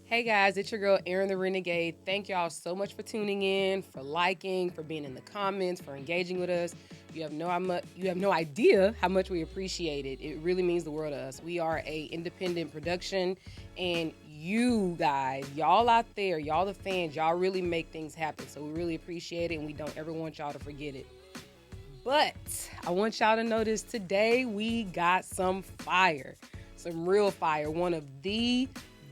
Hey guys, it's your girl Erin the Renegade. Thank y'all so much for tuning in, for liking, for being in the comments, for engaging with us. You have no idea how much we appreciate it. It really means the world to us. We are a independent production, and you guys, y'all out there, y'all the fans, y'all really make things happen. So we really appreciate it, and we don't ever want y'all to forget it. But I want y'all to notice today we got some fire, some real fire. One of the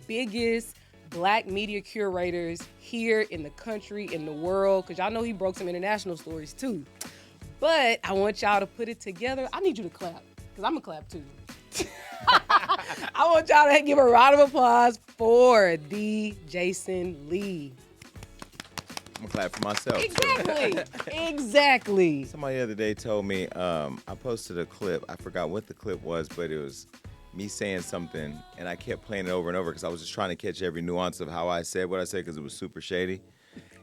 biggest Black media curators here in the country, in the world, because y'all know he broke some international stories too. But I want y'all to put it together. I need you to clap, because I'm going to clap too. I want y'all to give a round of applause for the Jason Lee. I'm gonna clap for myself. Exactly. Exactly. Somebody the other day told me, I posted a clip. I forgot what the clip was, but it was me saying something, and I kept playing it over and over because I was just trying to catch every nuance of how I said what I said because it was super shady.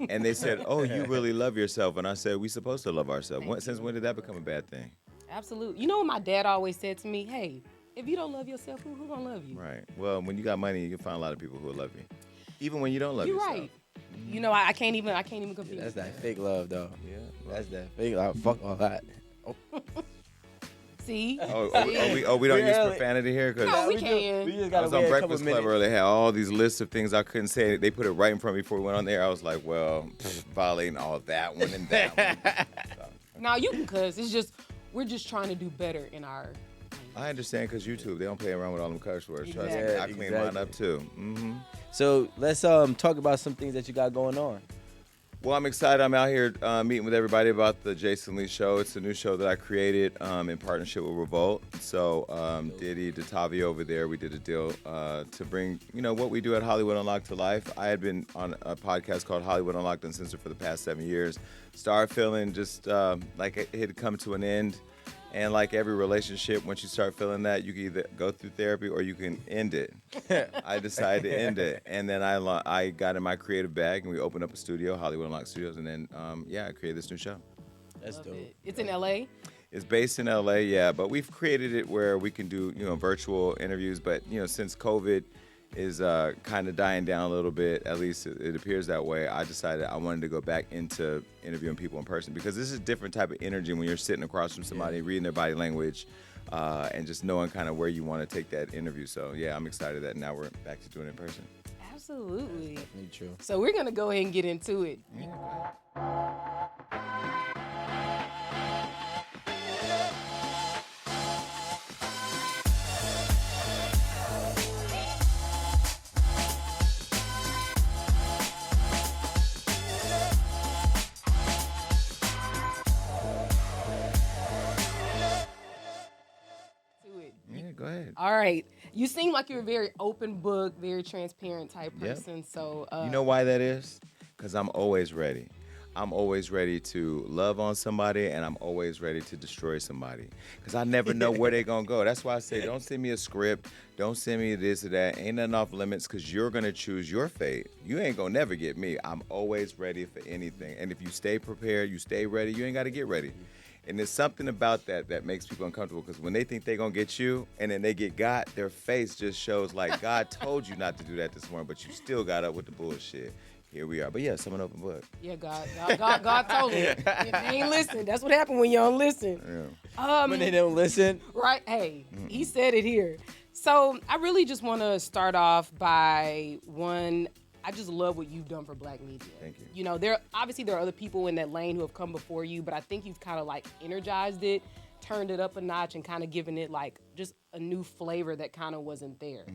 And they said, "Oh, you really love yourself," and I said, "We supposed to love ourselves." Since when did that become a bad thing? Absolutely. You know what my dad always said to me? Hey, if you don't love yourself, who gonna love you? Right. Well, when you got money, you can find a lot of people who will love you, even when you don't love You're yourself. right. You know, I can't even compete. That's that fake love, though. Yeah. That's that fake love. Fuck all that. See? We don't use Really? profanity here because No, we can. We just I gotta was wait on a couple Breakfast minutes. Club where they had all these lists of things I couldn't say. They put it right in front of me before we went on there. I was like, well, violating all that one and that one. Now you can cuss. It's just we're just trying to do better in our. I understand because YouTube, they don't play around with all them curse words. Trust me, Exactly. I clean mine up too. Mm-hmm. So let's talk about some things that you got going on. Well, I'm excited. I'm out here meeting with everybody about the Jason Lee Show. It's a new show that I created in partnership with Revolt. So Diddy, DeTavi over there, we did a deal to bring, what we do at Hollywood Unlocked to life. I had been on a podcast called Hollywood Unlocked Uncensored for the past 7 years. Started feeling just like it had come to an end. And like every relationship, once you start feeling that, you can either go through therapy or you can end it. I decided to end it. And then I got in my creative bag and we opened up a studio, Hollywood Unlocked Studios. And then, I created this new show. That's Love dope. it. It's in LA. It's based in LA, yeah, but we've created it where we can do, virtual interviews. But, since COVID is kind of dying down a little bit, at least it appears that way, I decided I wanted to go back into interviewing people in person because this is a different type of energy when you're sitting across from somebody, reading their body language, and just knowing kind of where you want to take that interview. So, yeah, I'm excited that now we're back to doing it in person. Absolutely. Definitely true. So we're gonna go ahead and get into it. Yeah, go ahead. All right. You seem like you're a very open book, very transparent type Yep. person. So You know why that is? Because I'm always ready. I'm always ready to love on somebody, and I'm always ready to destroy somebody. Because I never know where they're going to go. That's why I say don't send me a script. Don't send me this or that. Ain't nothing off limits because you're going to choose your fate. You ain't going to never get me. I'm always ready for anything. And if you stay prepared, you stay ready, you ain't got to get ready. And there's something about that makes people uncomfortable because when they think they're going to get you and then they get got, their face just shows like God told you not to do that this morning, but you still got up with the bullshit. Here we are. But yeah, I'm an open book. yeah, God told me. If they ain't listen, that's what happened when you don't listen. Yeah. When they don't listen. Right? Hey, he said it here. So I really just want to start off by one. I just love what you've done for Black media. Thank you. You know, there are other people in that lane who have come before you, but I think you've kind of like energized it, turned it up a notch, and kind of given it like just a new flavor that kind of wasn't there.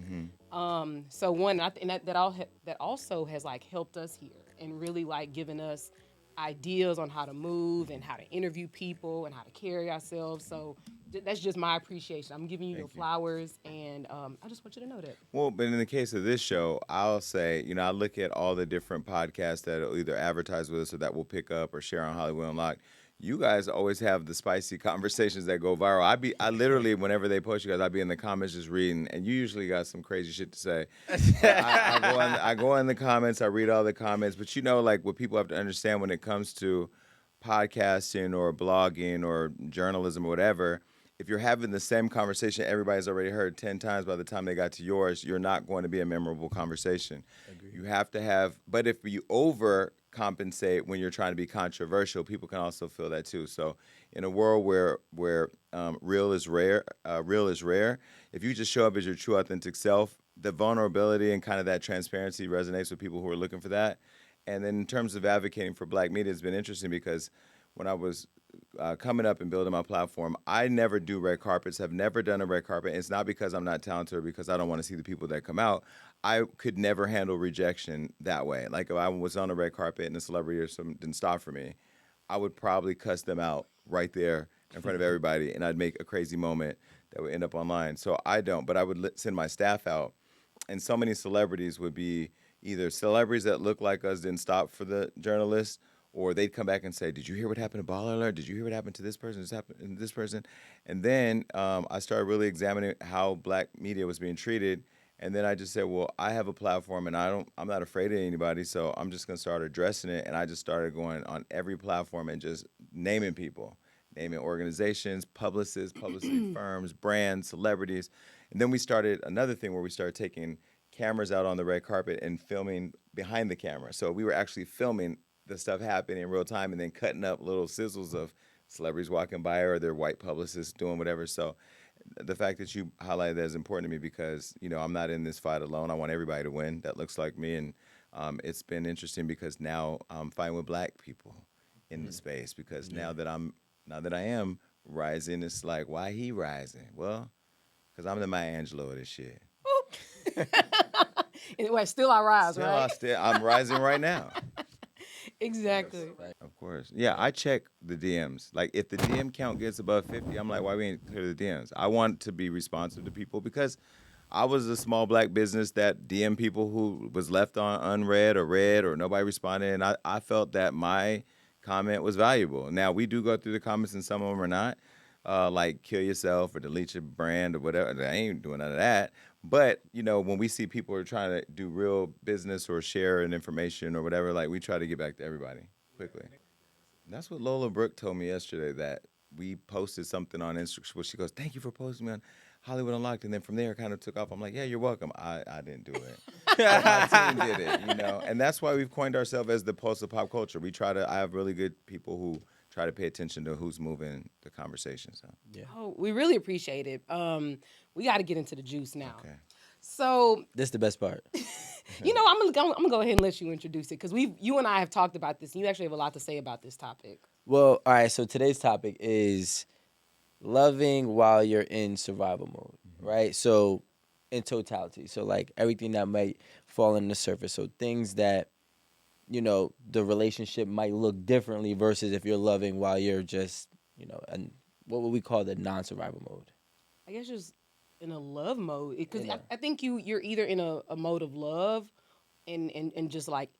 So one, and that also has like helped us here and really like given us ideas on how to move and how to interview people and how to carry ourselves. So that's just my appreciation. I'm giving you your flowers, and I just want you to know that. Well, but in the case of this show, I'll say, I look at all the different podcasts that will either advertise with us or that will pick up or share on Hollywood Unlocked. You guys always have the spicy conversations that go viral. I literally, whenever they post you guys, I'll be in the comments just reading, and you usually got some crazy shit to say. I go in the comments, I read all the comments, but like what people have to understand when it comes to podcasting or blogging or journalism or whatever, if you're having the same conversation everybody's already heard 10 times by the time they got to yours, you're not going to be a memorable conversation. Agreed. You have to have, but if you overcompensate when you're trying to be controversial, people can also feel that too. So in a world where real is rare. If you just show up as your true authentic self, the vulnerability and kind of that transparency resonates with people who are looking for that. And then in terms of advocating for Black media, it's been interesting because when I was coming up and building my platform, I never do red carpets. Have never done a red carpet. It's not because I'm not talented or because I don't want to see the people that come out. I could never handle rejection that way. Like if I was on a red carpet and a celebrity or something didn't stop for me, I would probably cuss them out right there in front of everybody, and I'd make a crazy moment that would end up online. So I don't, but I would send my staff out, and so many celebrities would be either celebrities that look like us didn't stop for the journalists, or they'd come back and say, "Did you hear what happened to Baller Alert? Did you hear what happened to this person? This happened to this person?" And then I started really examining how Black media was being treated. And then I just said, well, I have a platform and I'm not afraid of anybody, so I'm just gonna start addressing it. And I just started going on every platform and just naming people, naming organizations, publicists, publicity firms, brands, celebrities. And then we started another thing where we started taking cameras out on the red carpet and filming behind the camera. So we were actually filming the stuff happening in real time and then cutting up little sizzles of celebrities walking by or their white publicists doing whatever. So the fact that you highlighted that is important to me because I'm not in this fight alone. I want everybody to win that looks like me, and it's been interesting because now I'm fighting with Black people in the space because now that I am rising, it's like why he rising? Well, because I'm the Maya Angelou of this shit. Anyway, still I rise, right? I'm rising right now. Exactly. Of course. Yeah, I check the DMs. Like, if the DM count gets above 50, I'm like, why we ain't clear the DMs? I want to be responsive to people because I was a small Black business that DM people who was left on unread or read or nobody responded, and I felt that my comment was valuable. Now, we do go through the comments, and some of them are not, like kill yourself or delete your brand or whatever. I ain't doing none of that. But, when we see people are trying to do real business or share an information or whatever, like we try to get back to everybody quickly. That's what Lola Brooke told me yesterday, that we posted something on Instagram. Well, she goes, thank you for posting me on Hollywood Unlocked. And then from there, it kind of took off. I'm like, yeah, you're welcome. I didn't do it. My team did it. And that's why we've coined ourselves as the pulse of pop culture. I have really good people who try to pay attention to who's moving the conversation. So. Yeah. Oh, we really appreciate it. We got to get into the juice now. Okay. So, This is the best part. I'm gonna go ahead and let you introduce it because you and I have talked about this, and you actually have a lot to say about this topic. Well, all right. So today's topic is loving while you're in survival mode, right? So in totality, so like everything that might fall on the surface. So things that the relationship might look differently versus if you're loving while you're just and what would we call the non-survival mode? I guess just in a love mode because Yeah. I think you're either in a mode of love and just like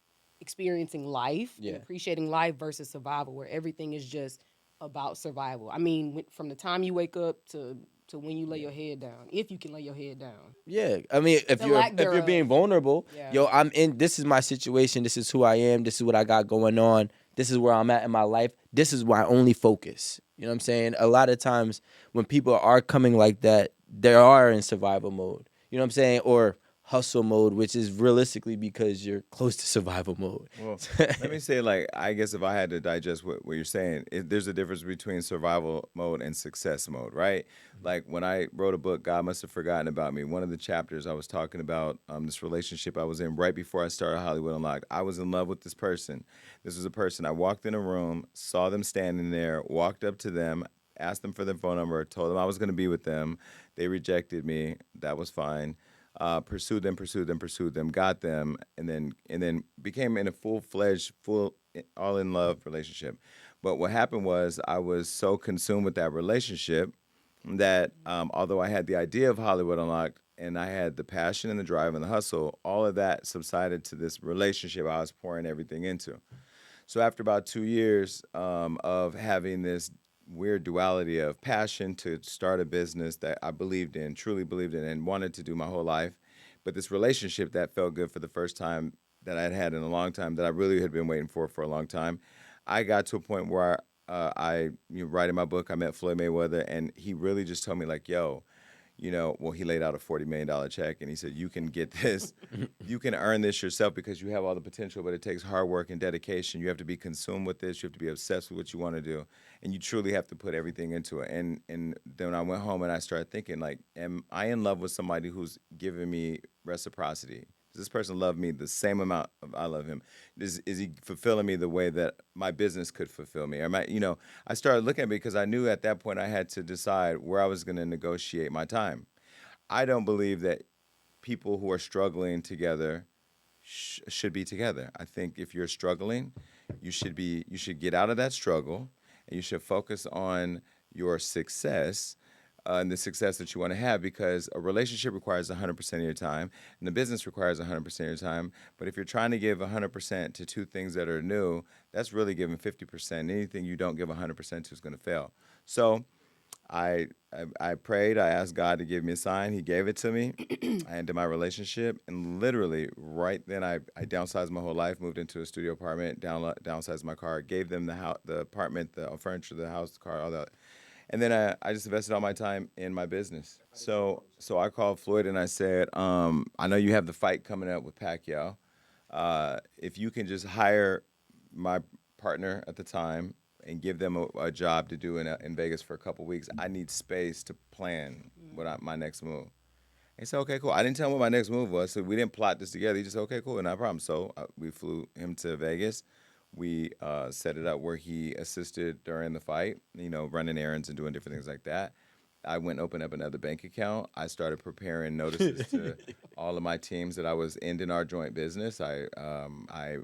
experiencing life Yeah. and appreciating life versus survival where everything is just about survival. I mean, from the time you wake up to when you lay your head down, if you can lay your head down. Yeah, I mean, if The you're lack if you're thereof. being vulnerable, Yeah. yo, I'm in. This is my situation. This is who I am. This is what I got going on. This is where I'm at in my life. This is why I only focus. You know what I'm saying? A lot of times when people are coming like that, they are in survival mode. You know what I'm saying? Or hustle mode, which is realistically because you're close to survival mode. Well, let me say, like, I guess if I had to digest what you're saying, there's a difference between survival mode and success mode, right? Like, when I wrote a book, God Must Have Forgotten About Me, one of the chapters I was talking about this relationship I was in right before I started Hollywood Unlocked. I was in love with this person. This was a person. I walked in a room, saw them standing there, walked up to them, asked them for their phone number, told them I was going to be with them. They rejected me. That was fine. Pursued them, got them, and then became in a full-fledged, all in love relationship. But what happened was I was so consumed with that relationship that although I had the idea of Hollywood Unlocked and I had the passion and the drive and the hustle, all of that subsided to this relationship I was pouring everything into. So after about 2 years of having this weird duality of passion to start a business that I believed in, truly believed in, and wanted to do my whole life, but this relationship that felt good for the first time that I'd had in a long time, that I really had been waiting for a long time, I got to a point where writing my book, I met Floyd Mayweather, and he really just told me like, yo, well, he laid out a $40 million check, and he said, you can get this, you can earn this yourself because you have all the potential, but it takes hard work and dedication. You have to be consumed with this. You have to be obsessed with what you want to do, and you truly have to put everything into it. And then I went home and I started thinking like, am I in love with somebody who's giving me reciprocity? Does this person love me the same amount of I love him? Is he fulfilling me the way that my business could fulfill me? Or am I, I started looking at it because I knew at that point I had to decide where I was going to negotiate my time. I don't believe that people who are struggling together should be together. I think if you're struggling, you should get out of that struggle and you should focus on your success and the success that you want to have because a relationship requires 100% of your time and the business requires 100% of your time. But if you're trying to give 100% to two things that are new, that's really giving 50%. Anything you don't give 100% to is going to fail. So I prayed. I asked God to give me a sign. He gave it to me. I ended my relationship, and literally right then I downsized my whole life, moved into a studio apartment, downsized my car, gave them the house, the apartment, the furniture, the house, the car, all that, and then I just invested all my time in my business. So I called Floyd and I said, I know you have the fight coming up with Pacquiao. If you can just hire my partner at the time and give them a job to do in Vegas for a couple weeks, I need space to plan my next move. He said, okay, cool. I didn't tell him what my next move was, so we didn't plot this together. He just said, okay, cool, no problem. So we flew him to Vegas. We set it up where he assisted during the fight, running errands and doing different things like that. I went and opened up another bank account. I started preparing notices to all of my teams that I was ending our joint business. I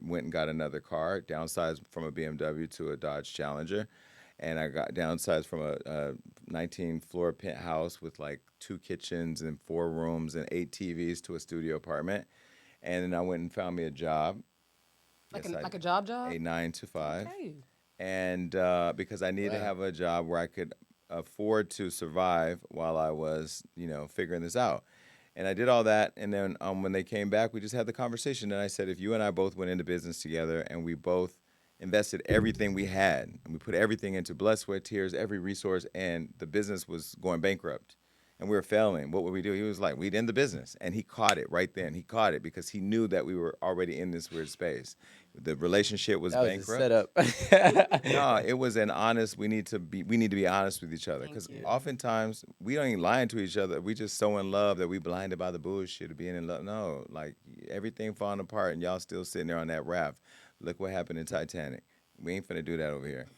went and got another car, downsized from a BMW to a Dodge Challenger, and I got downsized from a 19-floor penthouse with like 2 kitchens and 4 rooms and 8 TVs to a studio apartment. And then I went and found me a job. Like Yes, I like a did. job? A 9 to 5, Okay. and because I needed to Wow. have a job where I could afford to survive while I was, figuring this out. And I did all that, and then when they came back, we just had the conversation, and I said, if you and I both went into business together, and we both invested everything we had, and we put everything into blood, sweat, tears, every resource, and the business was going bankrupt, and we were failing, what would we do? He was like, we'd end the business, and he caught it right then. He caught it because he knew that we were already in this weird space. The relationship was That was a bankrupt. setup. No, it was an honest. We need to be honest with each other Thank because you. oftentimes we don't even lying to each other. We just so in love that we blinded by the bullshit of being in love. No, like everything falling apart and y'all still sitting there on that raft. Look what happened in Titanic. We ain't finna do that over here.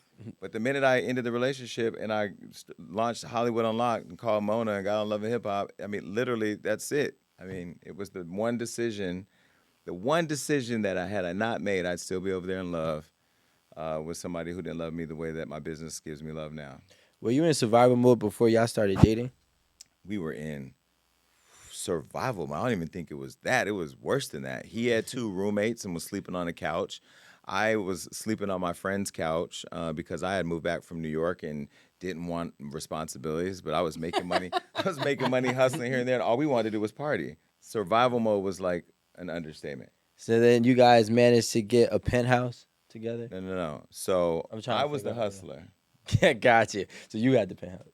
But the minute I ended the relationship and I launched Hollywood Unlocked and called Mona and got on Love and Hip Hop, I mean, literally, that's it. I mean, it was the one decision that I not made, I'd still be over there in love with somebody who didn't love me the way that my business gives me love now. Were you in survival mode before y'all started dating? We were in survival mode. I don't even think it was that. It was worse than that. He had 2 roommates and was sleeping on a couch. I was sleeping on my friend's couch because I had moved back from New York and didn't want responsibilities, but I was making money. I was making money hustling here and there, and all we wanted to do was party. Survival mode was like an understatement. So then you guys managed to get a penthouse together? No, no, no. So I'm trying I to was figure the out. hustler. Yeah, gotcha. So you had the penthouse.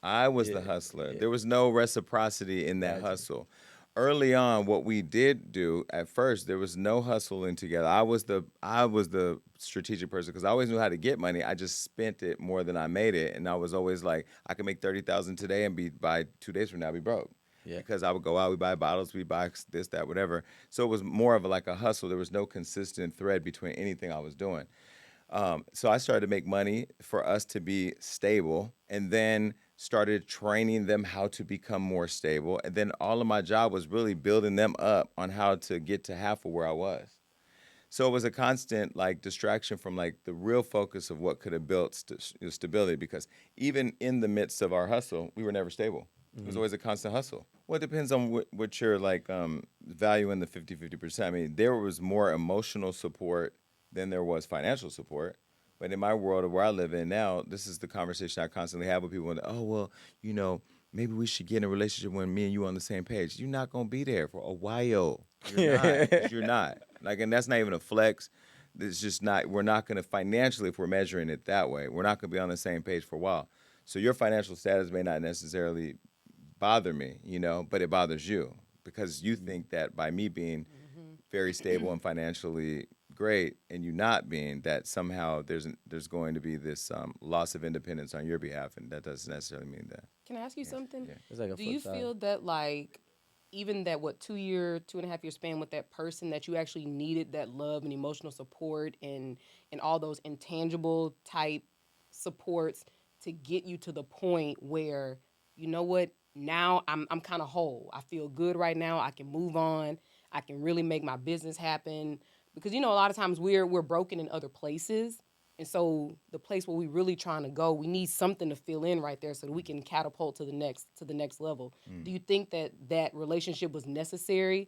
I was Yeah, the hustler. yeah. There was no reciprocity in that Gotcha. hustle. Early on, what we did do at first, there was no hustling together. I was the strategic person because I always knew how to get money. I just spent it more than I made it, and I was always like, I could make 30,000 today and be by 2 days from now be broke. Yeah. Because I would go out, we buy bottles, we buy this, that, whatever. So it was more of like a hustle. There was no consistent thread between anything I was doing. So I started to make money for us to be stable, and then started training them how to become more stable. And then all of my job was really building them up on how to get to half of where I was. So it was a constant like distraction from like the real focus of what could have built stability. Because even in the midst of our hustle, we were never stable. It was always a constant hustle. Well, it depends on what your like value in the 50-50%. I mean, there was more emotional support than there was financial support. But in my world of where I live in now, this is the conversation I constantly have with people. And, oh, well, maybe we should get in a relationship when me and you are on the same page. You're not going to be there for a while. You're not. You're not. Like, and that's not even a flex. it's just not. We're not going to financially, if we're measuring it that way, we're not going to be on the same page for a while. So your financial status may not necessarily bother me, but it bothers you because you think that by me being very stable and financially great, and you not being that somehow there's going to be this loss of independence on your behalf, and that doesn't necessarily mean that. Can I ask you something? Yeah. It's like a Do flip you side. feel that like even that what 2 year, 2.5 year span with that person that you actually needed that love and emotional support and all those intangible type supports to get you to the point where you know what now I'm kind of whole. I feel good right now. I can move on. I can really make my business happen because a lot of times we're broken in other places. And so the place where we really trying to go, we need something to fill in right there so that we can catapult to the next level. Do you think that that relationship was necessary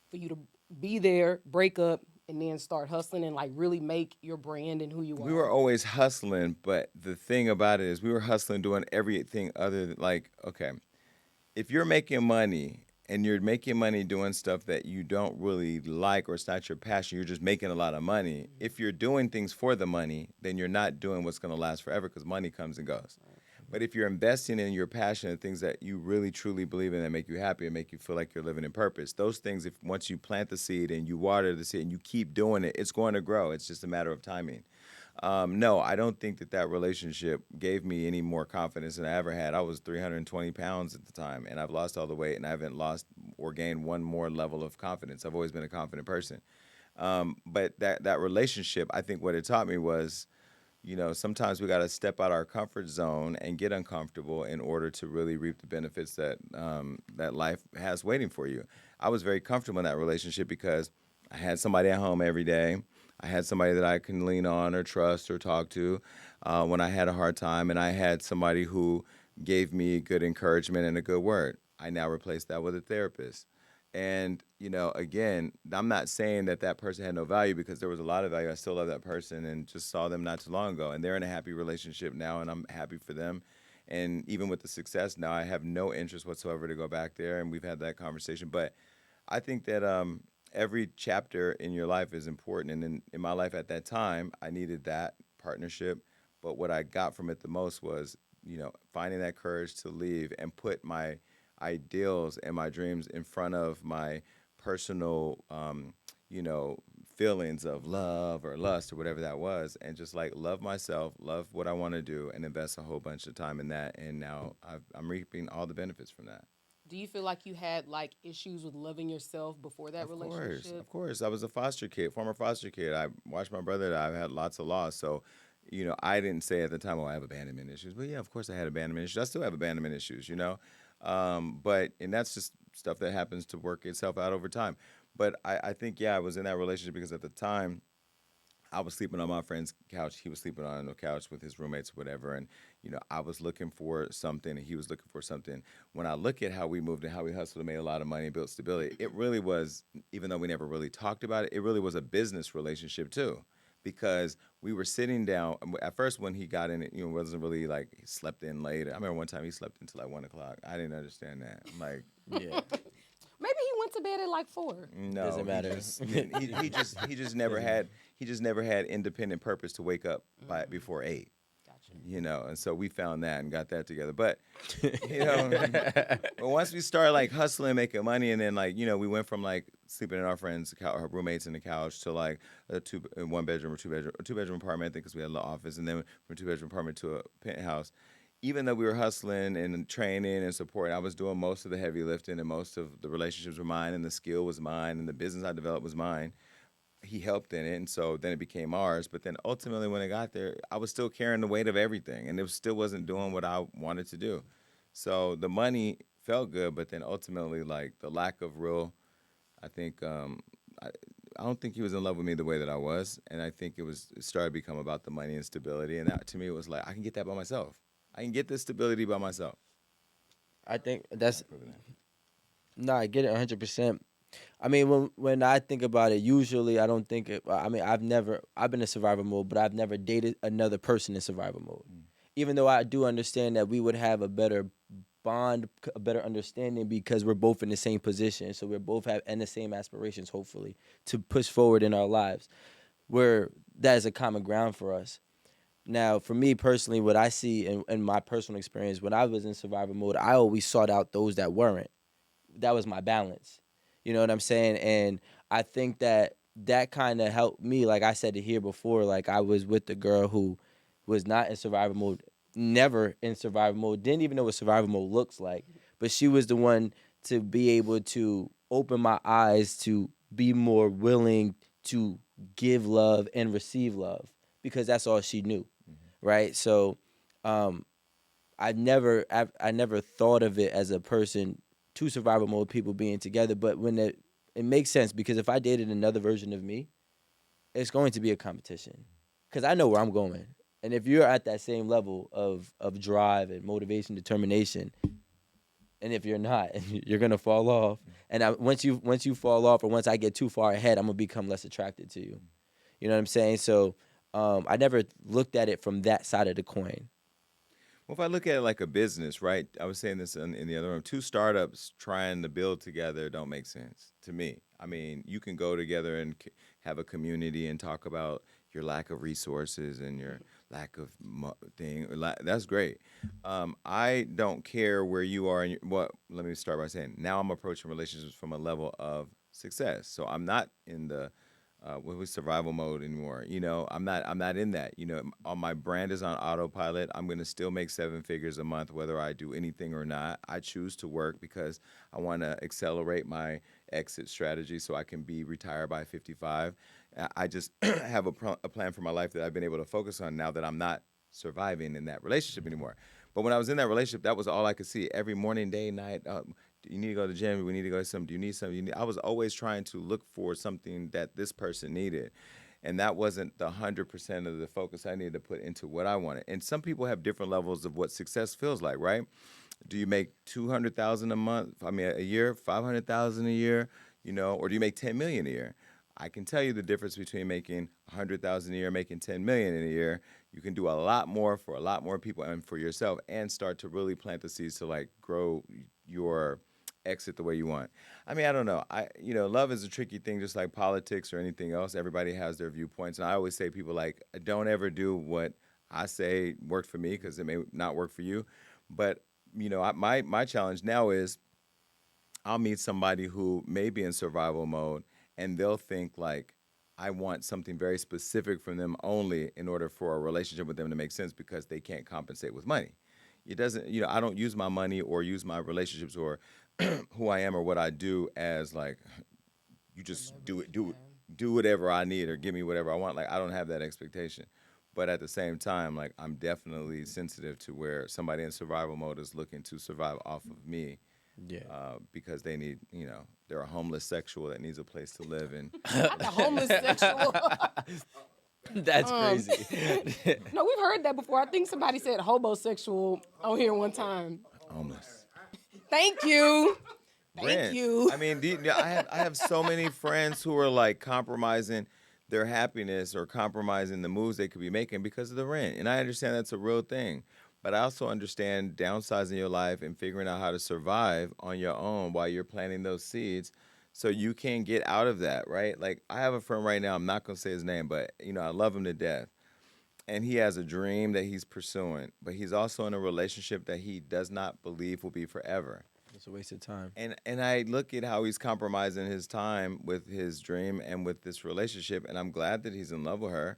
for you to be there, break up, and then start hustling and like really make your brand and who you We were are? always hustling, but the thing about it is we were hustling doing everything other than like, okay, if you're making money and you're making money doing stuff that you don't really like or it's not your passion, you're just making a lot of money. If you're doing things for the money, then you're not doing what's going to last forever because money comes and goes. But if you're investing in your passion and things that you really truly believe in that make you happy and make you feel like you're living in purpose, those things, if once you plant the seed and you water the seed and you keep doing it, it's going to grow. It's just a matter of timing. No, I don't think that that relationship gave me any more confidence than I ever had. I was 320 pounds at the time, and I've lost all the weight, and I haven't lost or gained one more level of confidence. I've always been a confident person. But that relationship, I think what it taught me was, sometimes we got to step out our comfort zone and get uncomfortable in order to really reap the benefits that life has waiting for you. I was very comfortable in that relationship because I had somebody at home every day. I had somebody that I can lean on or trust or talk to when I had a hard time, and I had somebody who gave me good encouragement and a good word. I now replace that with a therapist. And, again, I'm not saying that that person had no value because there was a lot of value. I still love that person and just saw them not too long ago. And they're in a happy relationship now, and I'm happy for them. And even with the success now, I have no interest whatsoever to go back there. And we've had that conversation. But I think that every chapter in your life is important. And in my life at that time, I needed that partnership. But what I got from it the most was, finding that courage to leave and put my ideals and my dreams in front of my personal, you know, feelings of love or lust or whatever that was, and just like love myself, love what I want to do, and invest a whole bunch of time in that. And now I'm reaping all the benefits from that. Do you feel like you had like issues with loving yourself before that Of course, relationship? of course. I was a foster kid, former foster kid. I watched my brother die. I've had lots of loss. So, I didn't say at the time, oh, I have abandonment issues. But yeah, of course I had abandonment issues. I still have abandonment issues. And that's just stuff that happens to work itself out over time. But I think, yeah, I was in that relationship because at the time, I was sleeping on my friend's couch. He was sleeping on the couch with his roommates, or whatever. And, I was looking for something and he was looking for something. When I look at how we moved and how we hustled and made a lot of money and built stability, it really was, even though we never really talked about it, it really was a business relationship too. Because we were sitting down at first when he got in it, wasn't really like he slept in late. I remember one time he slept until like 1 o'clock. I didn't understand that. I'm like, Yeah, Maybe he went to bed at like 4. no, doesn't he matter. just he just never Doesn't matter. had independent purpose to wake up by before 8. Gotcha. And so we found that and got that together. But you know, but once we started like hustling, making money, and then like we went from like sleeping in our friends' our roommates in the couch to like a one bedroom or two bedroom apartment, I think, because we had a little office, and then from a 2 bedroom apartment to a penthouse. Even though we were hustling and training and supporting, I was doing most of the heavy lifting, and most of the relationships were mine, and the skill was mine, and the business I developed was mine. He helped in it, and so then it became ours. But then ultimately, when it got there, I was still carrying the weight of everything, and it still wasn't doing what I wanted to do. So the money felt good, but then ultimately, like the lack of real, I think, I, I don't think he was in love with me the way that I was, and I think it started to become about the money and stability, and that to me it was like I can get that by myself. I can get this stability by myself. I think And that's I've proven that. no, I get it 100%. I mean, when I think about it, usually I don't think it. I mean, I've been in survival mode, but I've never dated another person in survival mode. Even though I do understand that we would have a better bond, a better understanding because we're both in the same position, so we're both have and the same aspirations, hopefully, to push forward in our lives. where that is a common ground for us. Now, for me personally, what I see in my personal experience, when I was in survival mode, I always sought out those that weren't. That was my balance. You know what I'm saying? And I think that that kind of helped me. Like I said it here before, like I was with the girl who was not in survival mode, never in survival mode, didn't even know what survival mode looks like. But she was the one to be able to open my eyes to be more willing to give love and receive love because that's all she knew, right? So um, I never thought of it as a person two survival mode people being together, but when it makes sense because if I dated another version of me, it's going to be a competition because I know where I'm going, and if you're at that same level of drive and motivation, determination, and if you're not, you're gonna fall off. And once you fall off, or once I get too far ahead, I'm gonna become less attracted to you. You know what I'm saying? So I never looked at it from that side of the coin. Well, if I look at it like a business, right? I was saying this in the other room. Two startups trying to build together don't make sense to me. I mean, you can go together and have a community and talk about your lack of resources and your lack of thing. That's great. I don't care where you are. What? Let me start by saying now I'm approaching relationships from a level of success. So I'm not in the what was survival mode anymore. I'm not in that. All my brand is on autopilot. I'm gonna still make 7 figures a month whether I do anything or not. I choose to work because I want to accelerate my exit strategy so I can be retired by 55. I just have a plan for my life that I've been able to focus on now that I'm not surviving in that relationship anymore. But when I was in that relationship, that was all I could see every morning, day, night. Do you need to go to the gym? We need to go to something. Do you need something? I was always trying to look for something that this person needed. And that wasn't the 100% of the focus I needed to put into what I wanted. And some people have different levels of what success feels like, right? Do you make 200,000 a month? I mean, a year, 500,000 a year, or do you make 10 million a year? I can tell you the difference between making 100,000 a year, making 10 million in a year. You can do a lot more for a lot more people and for yourself, and start to really plant the seeds to like grow your exit the way you want. I mean, I don't know. Love is a tricky thing, just like politics or anything else. Everybody has their viewpoints, and I always say people like don't ever do what I say worked for me because it may not work for you. But my challenge now is I'll meet somebody who may be in survival mode, and they'll think like I want something very specific from them only in order for a relationship with them to make sense because they can't compensate with money. It doesn't, I don't use my money or use my relationships or who I am or what I do as like you The just do leverage, it, do yeah. do whatever I need or give me whatever I want. Like I don't have that expectation. But at the same time, like I'm definitely sensitive to where somebody in survival mode is looking to survive off of me Yeah. because they need, they're a homeless sexual that needs a place to live and Not the homeless sexual. That's um, crazy. no, we've heard that before. I think somebody said homosexual on here one time. homeless. Thank you. Thank Rent. you. I mean, I have so many friends who are like compromising their happiness or compromising the moves they could be making because of the rent. And I understand that's a real thing. But I also understand downsizing your life and figuring out how to survive on your own while you're planting those seeds so you can get out of that, right? Like I have a friend right now, I'm not gonna say his name, but I love him to death. And he has a dream that he's pursuing, but he's also in a relationship that he does not believe will be forever. It's a waste of time. And I look at how he's compromising his time with his dream and with this relationship, and I'm glad that he's in love with her.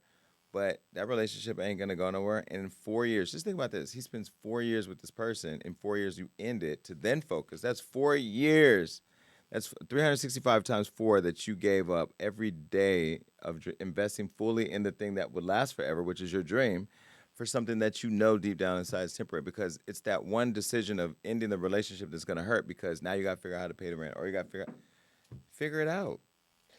But that relationship ain't gonna go nowhere. And in 4 years, just think about this. He spends 4 years with this person. In 4 years, you end it to then focus. That's 4 years. That's 365 times four that you gave up every day of investing fully in the thing that would last forever, which is your dream, for something that you know deep down inside is temporary. Because it's that one decision of ending the relationship that's gonna hurt. Because now you gotta figure out how to pay the rent, or you gotta figure it out.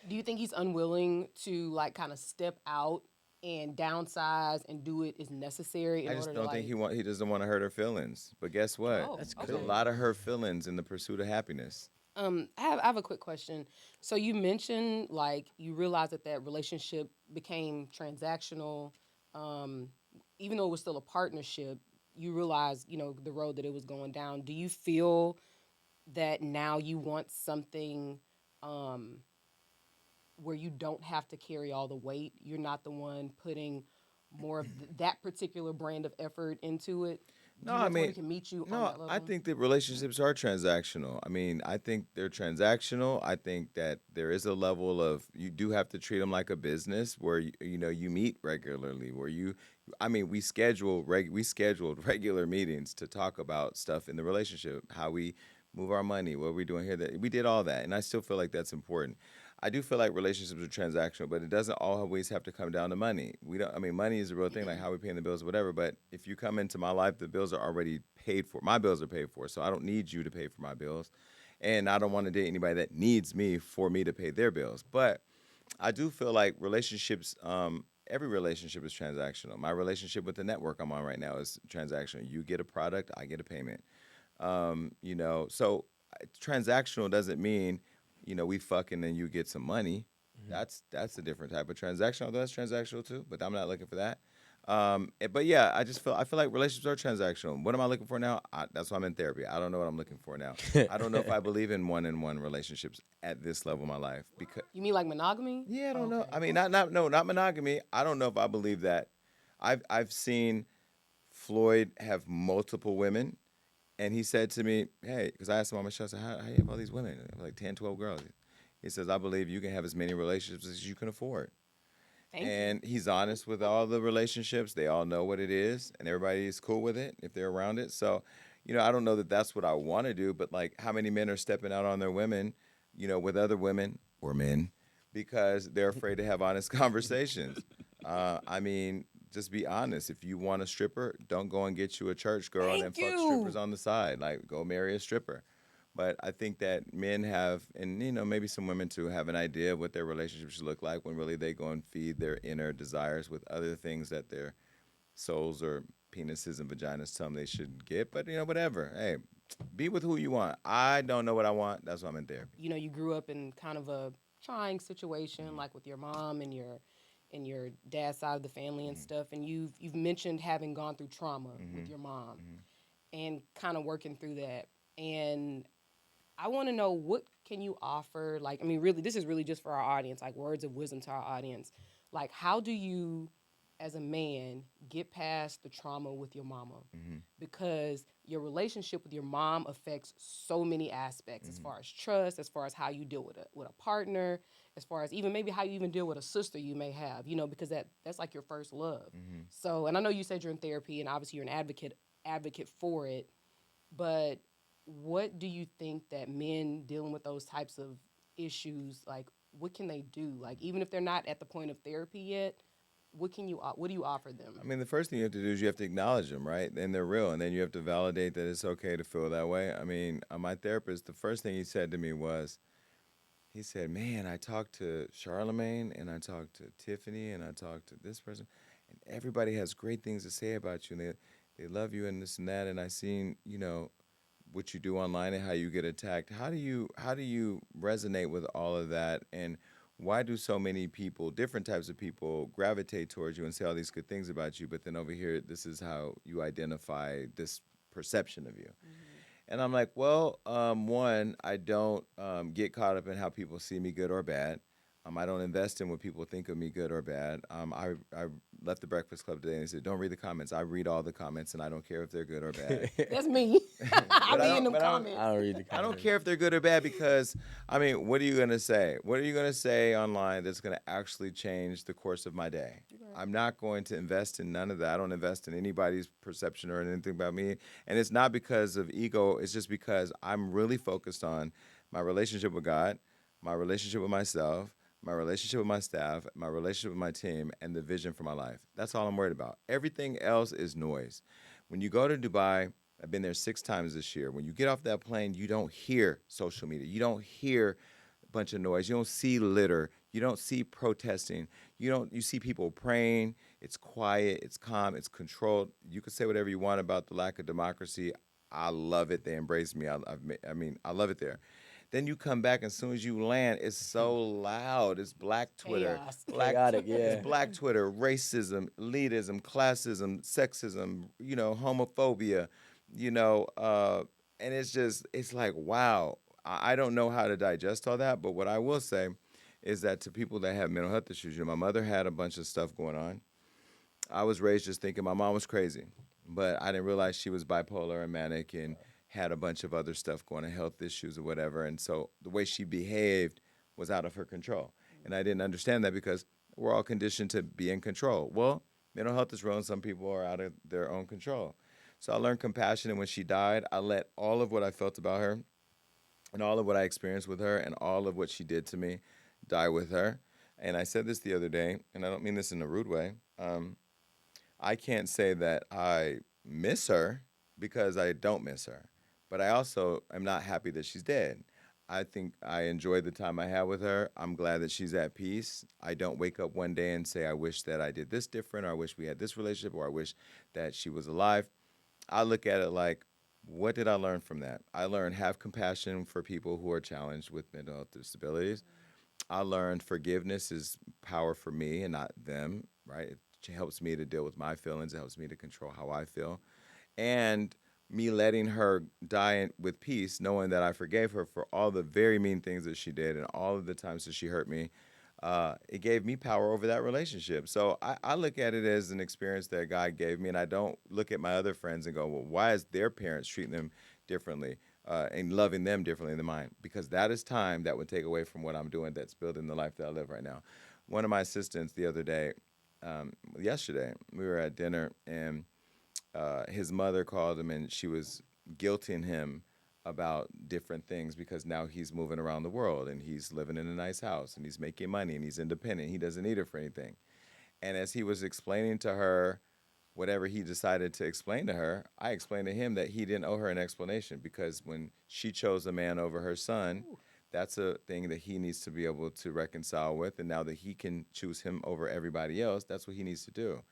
Do you think he's unwilling to like kind of step out and downsize and do it is necessary in I just order to don't think like? he doesn't want to hurt her feelings. But guess what? Oh, That's There's a okay. crazy. lot of hurt feelings in the pursuit of happiness. I have a quick question. So you mentioned like you realized that that relationship became transactional, um, even though it was still a partnership. You realized, the road that it was going down. Do you feel that now you want something um, where you don't have to carry all the weight. You're not the one putting more of that particular brand of effort into it. No, Do you I want someone who mean, can meet you on no, that I level? think that relationships are transactional. I mean, I think they're transactional. I think that there is a level of you do have to treat them like a business where you meet regularly. Where I mean, we scheduled regular meetings to talk about stuff in the relationship, how we move our money, what we're doing here. That we did all that, and I still feel like that's important. I do feel like relationships are transactional, but it doesn't always have to come down to money. We don't. I mean, money is a real thing, like how we paying the bills, or whatever. But if you come into my life, the bills are already paid for. My bills are paid for, so I don't need you to pay for my bills, and I don't want to date anybody that needs me for me to pay their bills. But I do feel like relationships. Every relationship is transactional. My relationship with the network I'm on right now is transactional. You get a product, I get a payment. So transactional doesn't mean, we fucking and you get some money. That's a different type of transactional. Although that's transactional too, but I'm not looking for that. But yeah, I feel like relationships are transactional. What am I looking for now? That's why I'm in therapy. I don't know what I'm looking for now. I don't know if I believe in one-in-one relationships at this level of my life because You mean like monogamy? yeah, I don't know. Okay. I mean, not monogamy. I don't know if I believe that. I've seen Floyd have multiple women, and he said to me, hey, because I asked him on my show, I said, how you have all these women? Like 10, 12 girls. He says, I believe you can have as many relationships as you can afford. Thank you. And he's honest with all the relationships. They all know what it is, and everybody is cool with it if they're around it. So, I don't know that that's what I want to do, but like how many men are stepping out on their women, with other women or men because they're afraid to have honest conversations. I mean, just be honest. If you want a stripper, don't go and get you a church girl and then Thank fuck strippers you. on the side. Like, go marry a stripper. But I think that men have, and maybe some women too, have an idea of what their relationship should look like when really they go and feed their inner desires with other things that their souls or penises and vaginas tell them they should get. But whatever. Hey, be with who you want. I don't know what I want. That's why I'm in therapy. You grew up in kind of a trying situation, like with your mom and your dad's side of the family and stuff. And you've mentioned having gone through trauma with your mom and kind of working through that. And I want to know, what can you offer? Like, I mean, really, this is really just for our audience, like words of wisdom to our audience. Like, how do you, as a man, get past the trauma with your mama? Because your relationship with your mom affects so many aspects, as far as trust, as far as how you deal with a partner, as far as even maybe how you even deal with a sister you may have, because that's like your first love. So, and I know you said you're in therapy, and obviously you're an advocate for it, but what do you think that men dealing with those types of issues, like, what can they do? Like, even if they're not at the point of therapy yet, what do you offer them? I mean, the first thing you have to do is you have to acknowledge them, right? And they're real. And then you have to validate that it's okay to feel that way. I mean, my therapist, the first thing he said to me was, he said, man, I talked to Charlemagne and I talked to Tiffany and I talked to this person, and everybody has great things to say about you. And they love you and this and that. And I seen, what you do online and how you get attacked. How do you resonate with all of that? And why do so many people, different types of people, gravitate towards you and say all these good things about you, but then over here, this is how you identify this perception of you? And I'm like, well, one, I don't get caught up in how people see me, good or bad. I don't invest in what people think of me, good or bad. I left the Breakfast Club today and they said, don't read the comments. I read all the comments and I don't care if they're good or bad. That's me. I But I be in don't. them But I don't. comments. I don't read the I don't comments. care if they're good or bad because, I mean, what are you gonna say? What are you gonna say online that's gonna actually change the course of my day? I'm not going to invest in none of that. I don't invest in anybody's perception or anything about me. And it's not because of ego. It's just because I'm really focused on my relationship with God, my relationship with myself, my relationship with my staff, my relationship with my team, and the vision for my life. That's all I'm worried about. Everything else is noise. When you go to Dubai, I've been there 6 times this year. When you get off that plane, you don't hear social media. You don't hear a bunch of noise. You don't see litter. You don't see protesting. You see people praying. It's quiet, it's calm, it's controlled. You can say whatever you want about the lack of democracy. I love it. They embrace me. I mean, I love it there. Then you come back, as soon as you land, it's so loud. It's Black Twitter, Chaos. Chaotic, it's yeah. Black Twitter, racism, elitism, classism, sexism, homophobia, you know, uh, and it's like, wow. I don't know how to digest all that, but what I will say is that to people that have mental health issues, my mother had a bunch of stuff going on. I was raised just thinking my mom was crazy, but I didn't realize she was bipolar and manic and had a bunch of other stuff going on, health issues or whatever. And so the way she behaved was out of her control. And I didn't understand that because we're all conditioned to be in control. Well, mental health is real and some people are out of their own control. So I learned compassion, and when she died, I let all of what I felt about her and all of what I experienced with her and all of what she did to me die with her. And I said this the other day, and I don't mean this in a rude way. I can't say that I miss her because I don't miss her, but I also am not happy that she's dead. I think I enjoyed the time I had with her. I'm glad that she's at peace. I don't wake up one day and say, I wish that I did this different, or I wish we had this relationship, or I wish that she was alive. I look at it like, what did I learn from that? I learned have compassion for people who are challenged with mental health disabilities. I learned forgiveness is power for me and not them, right? It helps me to deal with my feelings. It helps me to control how I feel. And me letting her die with peace, knowing that I forgave her for all the very mean things that she did and all of the times that she hurt me, it gave me power over that relationship. So I look at it as an experience that God gave me, and I don't look at my other friends and go, well, why is their parents treating them differently and loving them differently than mine? Because that is time that would take away from what I'm doing that's building the life that I live right now. One of my assistants the other day, yesterday, we were at dinner, and his mother called him, and she was guilting him about different things because now he's moving around the world and he's living in a nice house and he's making money and he's independent. He doesn't need her for anything. And as he was explaining to her whatever he decided to explain to her, I explained to him that he didn't owe her an explanation because when she chose a man over her son, that's a thing that he needs to be able to reconcile with. And now that he can choose him over everybody else, that's what he needs to do.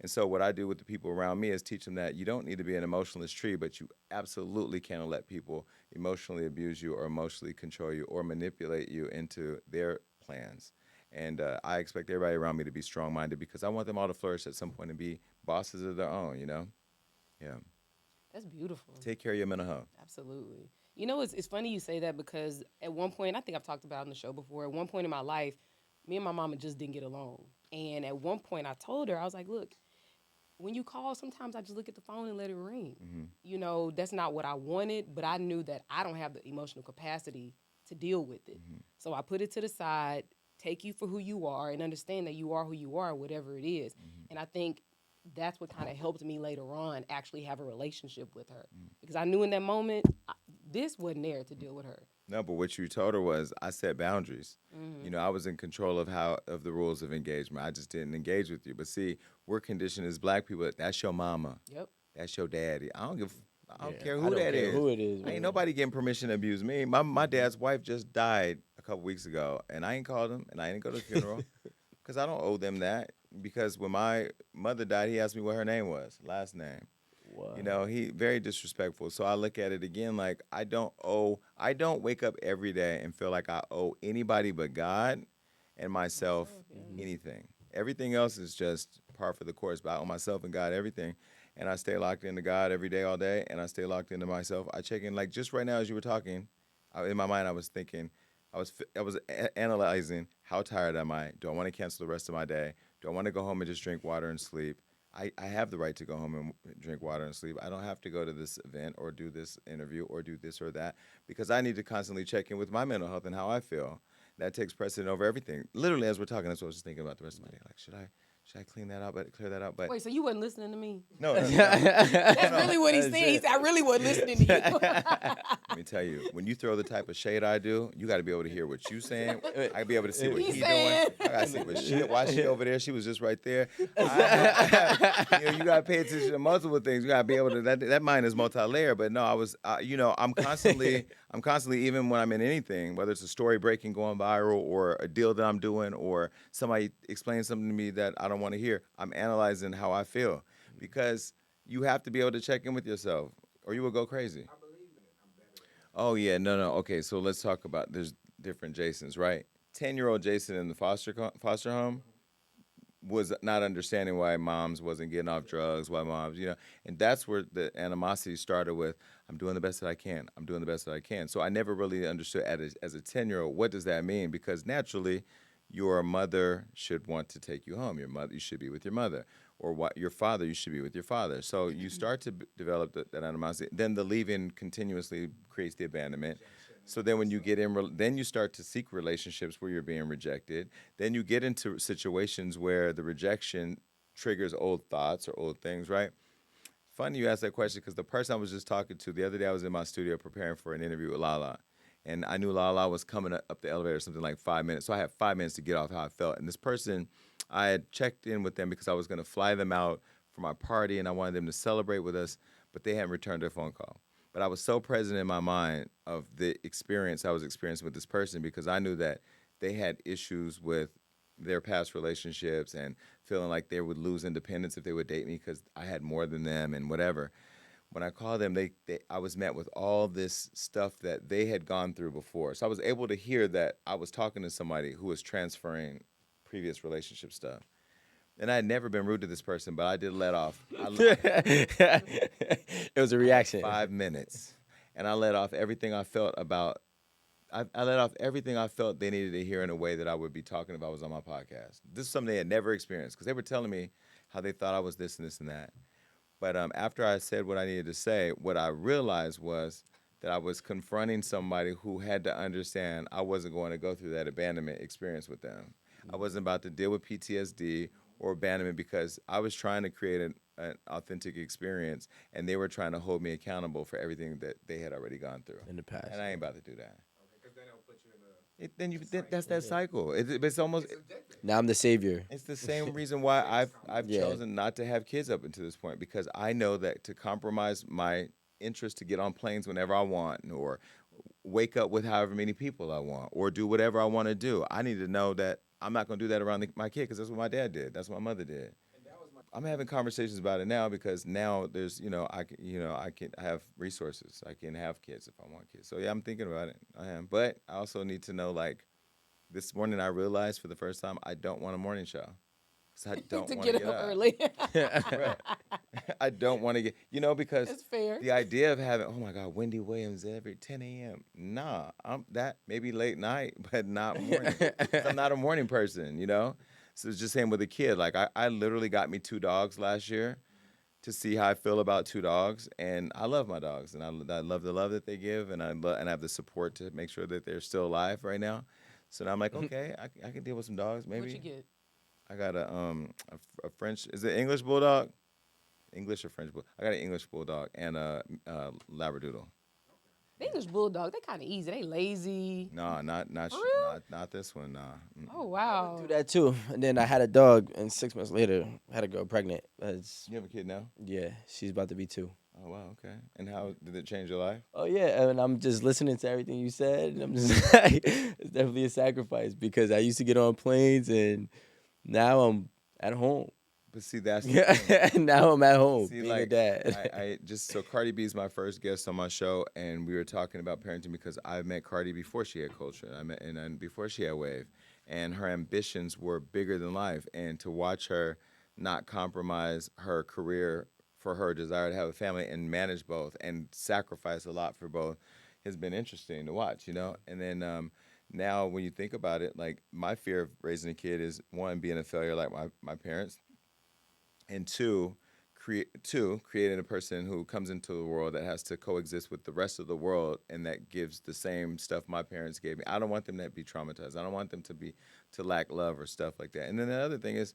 And so what I do with the people around me is teach them that you don't need to be an emotionless tree, but you absolutely cannot let people emotionally abuse you or emotionally control you or manipulate you into their plans. And I expect everybody around me to be strong-minded because I want them all to flourish at some point and be bosses of their own, you know? Yeah. That's beautiful. Take care of your mental health. Absolutely. You know, it's funny you say that because at one point, I think I've talked about it on the show before, at one point in my life, me and my mama just didn't get along. And at one point, I told her, I was like, look, when you call, sometimes I just look at the phone and let it ring. You know, that's not what I wanted, but I knew that I don't have the emotional capacity to deal with it. So I put it to the side, take you for who you are, and understand that you are who you are, whatever it is. And I think that's what kind of helped me later on actually have a relationship with her. Because I knew in that moment, this wasn't there to deal with her. No, but what you told her was I set boundaries. You know, I was in control of the rules of engagement. I just didn't engage with you. But see, we're conditioned as black people. That's your mama. Yep. That's your daddy. I don't care I who don't that care is. who it is, Ain't man. nobody getting permission to abuse me. My dad's wife just died a couple weeks ago, and I ain't called him, and I didn't go to the funeral because I don't owe them that. Because when my mother died, he asked me what her name was, last name. Wow. You know, he very disrespectful. So I look at it again like I don't wake up every day and feel like I owe anybody but God and myself anything. Everything else is just par for the course. But I owe myself and God everything. And I stay locked into God every day, all day, and I stay locked into myself. I check in, like just right now as you were talking, in my mind I was thinking, analyzing how tired am I? Do I want to cancel the rest of my day? Do I want to go home and just drink water and sleep? I have the right to go home and drink water and sleep. I don't have to go to this event or do this interview or do this or that because I need to constantly check in with my mental health and how I feel. That takes precedent over everything. Literally, as we're talking, that's what I was just thinking about the rest of my day. Like, should I clean that out, but clear that out? But Wait, so you wasn't listening to me? no, no, no. That's really what he's saying. He said, I really wasn't listening to you. Let me tell you, when you throw the type of shade I do, you got to be able to hear what you saying. I got to be able to see what He's he's saying. doing. I got to see what she. Why she over there? She was just right there. You got to pay attention to multiple things. You got to be able to. That mind is multi-layered. But no, I was. I'm constantly. Even when I'm in anything, whether it's a story breaking, going viral, or a deal that I'm doing, or somebody explains something to me that I don't want to hear. I'm analyzing how I feel because you have to be able to check in with yourself, or you will go crazy. Oh yeah, no. Okay, so let's talk about there's different Jasons, right? 10-year-old Jason in the foster home, was not understanding why moms wasn't getting off drugs, why moms, and that's where the animosity started with, I'm doing the best that I can. I'm doing the best that I can. So I never really understood as a 10-year-old, what does that mean? Because naturally, your mother should want to take you home. Your mother, you should be with your mother. Or what your father, you should be with your father. So you start to develop that animosity. Then the leaving continuously creates the abandonment. So then when you get in, then you start to seek relationships where you're being rejected. Then you get into situations where the rejection triggers old thoughts or old things, right? Funny you asked that question because the person I was just talking to the other day, I was in my studio preparing for an interview with Lala. And I knew Lala was coming up the elevator something like 5 minutes. So I had 5 minutes to get off how I felt. And this person, I had checked in with them because I was going to fly them out for my party and I wanted them to celebrate with us, but they hadn't returned their phone call. But I was so present in my mind of the experience I was experiencing with this person because I knew that they had issues with their past relationships and feeling like they would lose independence if they would date me because I had more than them and whatever. When I called them, I was met with all this stuff that they had gone through before. So I was able to hear that I was talking to somebody who was transferring previous relationship stuff. And I had never been rude to this person, but I did let off. It was a I had reaction. 5 minutes, and I let off everything I felt about. I let off everything I felt they needed to hear in a way that I would be talking about was on my podcast. This is something they had never experienced because they were telling me how they thought I was this and this and that. But after I said what I needed to say, what I realized was that I was confronting somebody who had to understand I wasn't going to go through that abandonment experience with them. I wasn't about to deal with PTSD or abandonment because I was trying to create an authentic experience, and they were trying to hold me accountable for everything that they had already gone through. In the past. And I ain't about to do that. That's that cycle. It's almost Now I'm the savior. it's the same reason why I've Yeah. chosen not to have kids up until this point because I know that to compromise my interest to get on planes whenever I want or wake up with however many people I want or do whatever I want to do. I need to know that I'm not going to do that around my kid because that's what my dad did. That's what my mother did. I'm having conversations about it now because now there's I have resources. I can have kids if I want kids. So yeah, I'm thinking about it. I am, but I also need to know like this morning I realized for the first time I don't want a morning show because I don't to want to get get up up. early. Right. I don't want to get because That's fair. the idea of having Wendy Williams every 10 a.m. Nah, I'm that maybe late night, but not morning. 'Cause I'm not a morning person. So it's just saying with a kid, like I literally got me two dogs last year to see how I feel about two dogs, and I love my dogs, and I love the love that they give, and I have the support to make sure that they're still alive right now. So now I'm like, okay, I can deal with some dogs. What you Maybe get? I got a French. Is it English bulldog? English or French bulldog? I got an English bulldog and a Labradoodle. The English bulldog. They kind of easy. They lazy. No, not For real? not this one. Nah. Oh Do wow. that too. And then I had a dog, and 6 months later, had a girl pregnant. You have a kid now? Yeah, she's about to be 2. Oh wow, okay. And how did it change your life? Oh yeah, and I'm just listening to everything you said, and I'm just like, it's definitely a sacrifice because I used to get on planes, and now I'm at home. But see, that's the Yeah, thing. now I'm at home See, being a like dad. I just so Cardi B is my first guest on my show, and we were talking about parenting because I met Cardi before she had culture. I met and before she had wave, and her ambitions were bigger than life. And to watch her not compromise her career for her desire to have a family and manage both and sacrifice a lot for both has been interesting to watch. And then now when you think about it, like my fear of raising a kid is one being a failure like my parents and two creating a person who comes into the world that has to coexist with the rest of the world and that gives the same stuff my parents gave me. I don't want them to be traumatized. I don't want them to lack love or stuff like that. And then the other thing is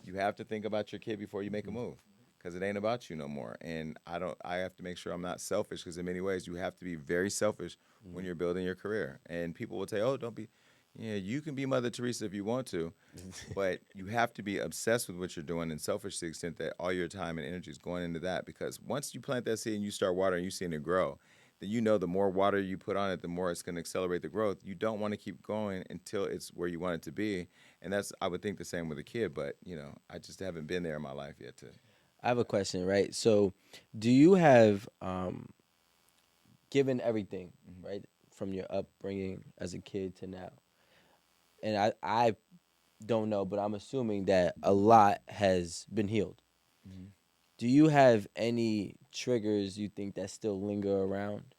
you have to think about your kid before you make a move because it ain't about you no more. And I have to make sure I'm not selfish because in many ways you have to be very selfish when you're building your career. And people will say, oh, don't be. Yeah, you can be Mother Teresa if you want to, but you have to be obsessed with what you're doing and selfish to the extent that all your time and energy is going into that. Because once you plant that seed and you start watering, you seeing it grow, then you know the more water you put on it, the more it's going to accelerate the growth. You don't want to keep going until it's where you want it to be, and that's I would think the same with a kid. But I just haven't been there in my life yet. I have a question, right? So, do you have, given everything, right, from your upbringing as a kid to now, and I don't know, but I'm assuming that a lot has been healed. Mhm. Do you have any triggers you think that still linger around?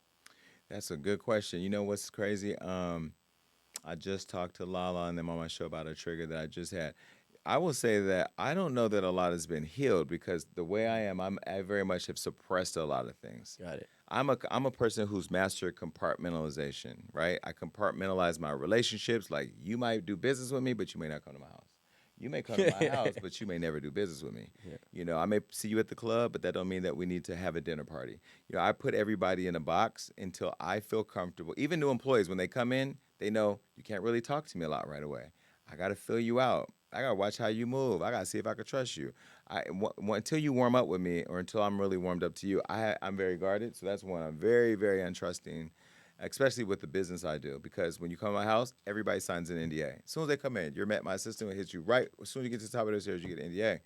That's a good question. You know what's crazy? I just talked to Lala and them on my show about a trigger that I just had. I will say that I don't know that a lot has been healed because the way I am, I very much have suppressed a lot of things. Got it. I'm a person who's mastered compartmentalization, right? I compartmentalize my relationships. Like you might do business with me, but you may not come to my house. You may come to my house, but you may never do business with me. Yeah. You know, I may see you at the club, but that don't mean that we need to have a dinner party. You know, I put everybody in a box until I feel comfortable. Even new employees, when they come in, they know you can't really talk to me a lot right away. I got to fill you out. I got to watch how you move. I got to see if I can trust you. Until you warm up with me or until I'm really warmed up to you, I'm very guarded. So that's one. I'm very, very untrusting, especially with the business I do. Because when you come to my house, everybody signs an NDA. As soon as they come in, you're met. My assistant will hit you right. As soon as you get to the top of the stairs, you get an NDA,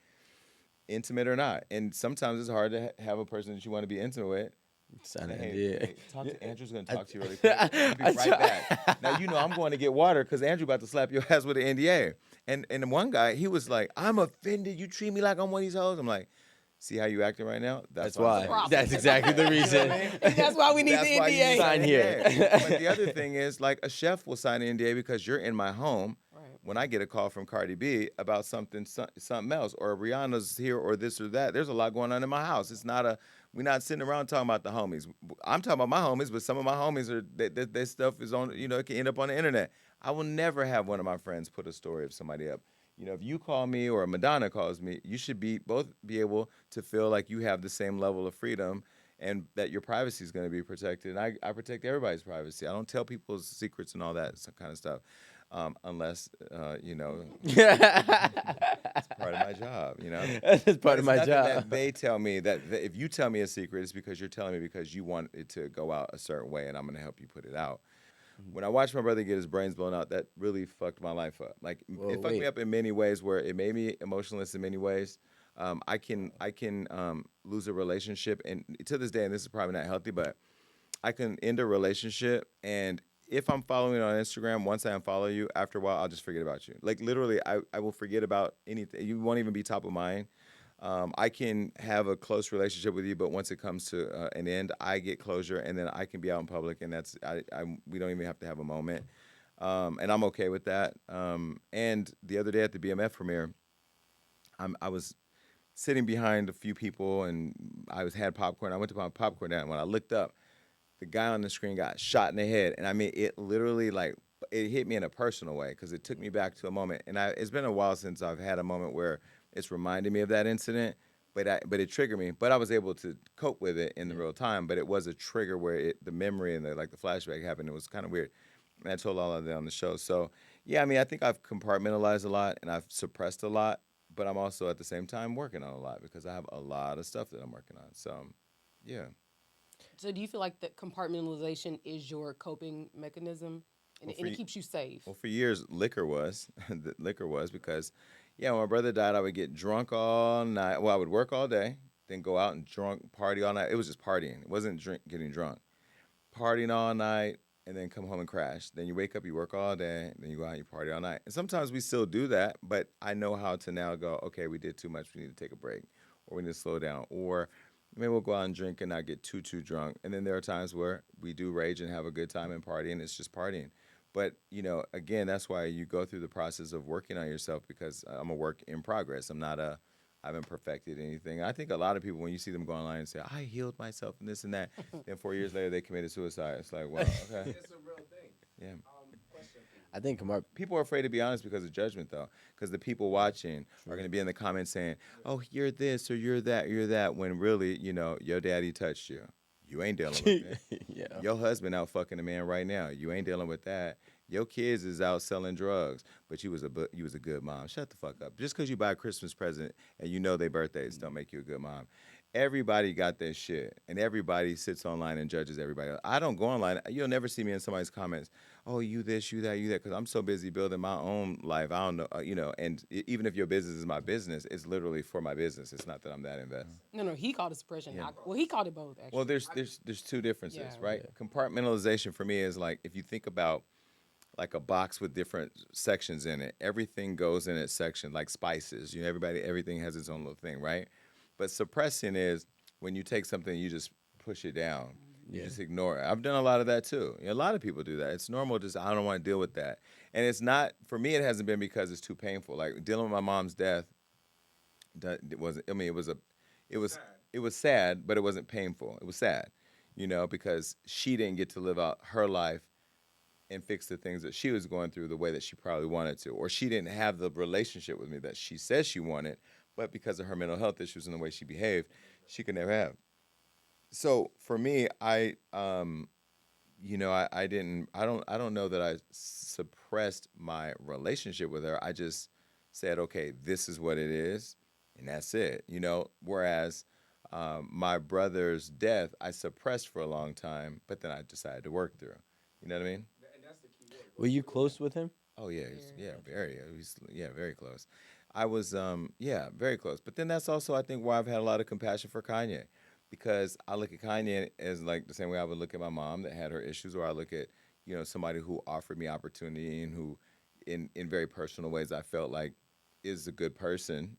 intimate or not. And sometimes it's hard to have a person that you want to be intimate with. Sign Say, it. hey, Yeah. hey, talk to Andrew's gonna I, talk to you really quick. I'll be I right back. Now you know I'm going to get water because Andrew about to slap your ass with an NDA. And the one guy, he was like, I'm offended. You treat me like I'm one of these hoes. I'm like, see how you acting right now? That's why I'm why. saying you That's sign exactly the NDA. You know reason. what I mean? And that's why we need That's the why you need to NDA. Sign sign an here. NDA. But the other thing is, like, a chef will sign an NDA because you're in my home. Right. When I get a call from Cardi B about something else, or Rihanna's here, or this or that, there's a lot going on in my house. It's not a We're not sitting around talking about the homies. I'm talking about my homies, but some of my homies are that stuff is on. You know, it can end up on the internet. I will never have one of my friends put a story of somebody up. You know, if you call me or Madonna calls me, you should both be able to feel like you have the same level of freedom and that your privacy is going to be protected. And I protect everybody's privacy. I don't tell people's secrets and all that kind of stuff, unless you know it's part of my job. You know, That's but part of it's my nothing job. that they tell me that if you tell me a secret, it's because you're telling me because you want it to go out a certain way, and I'm going to help you put it out. When I watched my brother get his brains blown out, that really fucked my life up. Like Whoa, it fucked me wait. up in many ways, where it made me emotionless in many ways. I can lose a relationship, and to this day, and this is probably not healthy, but I can end a relationship, and if I'm following you on Instagram, once I unfollow you, after a while, I'll just forget about you. Like literally, I will forget about anything. You won't even be top of mind. I can have a close relationship with you, but once it comes to an end, I get closure, and then I can be out in public, and we don't even have to have a moment, and I'm okay with that. And the other day at the BMF premiere, I was sitting behind a few people, and had popcorn. I went to put my popcorn down. When I looked up, the guy on the screen got shot in the head, and I mean, it literally like it hit me in a personal way because it took me back to a moment. And it's been a while since I've had a moment where it's reminded me of that incident, but it triggered me. But I was able to cope with it in the real time. But it was a trigger where the memory and the flashback happened. It was kind of weird. And I told all of that on the show. So yeah, I mean, I think I've compartmentalized a lot and I've suppressed a lot, but I'm also at the same time working on a lot because I have a lot of stuff that I'm working on. So yeah. So do you feel like that compartmentalization is your coping mechanism, and, Well, and it keeps you safe? Well, for years, liquor was. Liquor was because, yeah, when my brother died, I would get drunk all night. Well, I would work all day, then go out and drunk, party all night. It was just partying. It wasn't getting drunk. Partying all night, and then come home and crash. Then you wake up, you work all day, then you go out and you party all night. And sometimes we still do that, but I know how to now go, okay, we did too much. We need to take a break, or we need to slow down, or maybe we'll go out and drink and not get too drunk. And then there are times where we do rage and have a good time and party, and it's just partying. But again, that's why you go through the process of working on yourself because I'm a work in progress. I haven't perfected anything. I think a lot of people, when you see them go online and say, I healed myself and this and that, then 4 years later they committed suicide. It's like, well, okay. It's a real thing. Yeah. Question for you. I think People are afraid to be honest because of judgment, though. Because the people watching are True. going to be in the comments saying, oh, you're this or you're that, when really, your daddy touched you. You ain't dealing with it. Yeah. Your husband out fucking a man right now. You ain't dealing with that. Your kids is out selling drugs, but you was a good mom. Shut the fuck up. Just because you buy a Christmas present and you know their birthdays don't make you a good mom. Everybody got their shit, and everybody sits online and judges everybody else. I don't go online. You'll never see me in somebody's comments. Oh, you this, you that, you that, because I'm so busy building my own life. I don't know, And even if your business is my business, it's literally for my business. It's not that I'm that invested. No, he called it suppression. Yeah. Well, he called it both actually. Well, there's two differences, Yeah. right? Compartmentalization for me is like if you think about like a box with different sections in it. Everything goes in its section, like spices. Everything has its own little thing, right? But suppressing is when you take something, you just push it down. You Yeah. just ignore it. I've done a lot of that too. A lot of people do that. It's normal. Just I don't want to deal with that. And it's not for me. It hasn't been because it's too painful. Like dealing with my mom's death. That it wasn't. I mean, it was, it was sad, but it wasn't painful. It was sad, because she didn't get to live out her life and fix the things that she was going through the way that she probably wanted to, or she didn't have the relationship with me that she says she wanted, but because of her mental health issues and the way she behaved, she could never have. So for me, I don't know that I suppressed my relationship with her. I just said, okay, this is what it is, and that's it. Whereas my brother's death, I suppressed for a long time, but then I decided to work through. You know what I mean? Were you close with him? Oh yeah, yeah, Very. very close. I was yeah, very close. But then that's also I think why I've had a lot of compassion for Kanye, because I look at Kanye as like the same way I would look at my mom that had her issues, or I look at somebody who offered me opportunity and who, in very personal ways, I felt like is a good person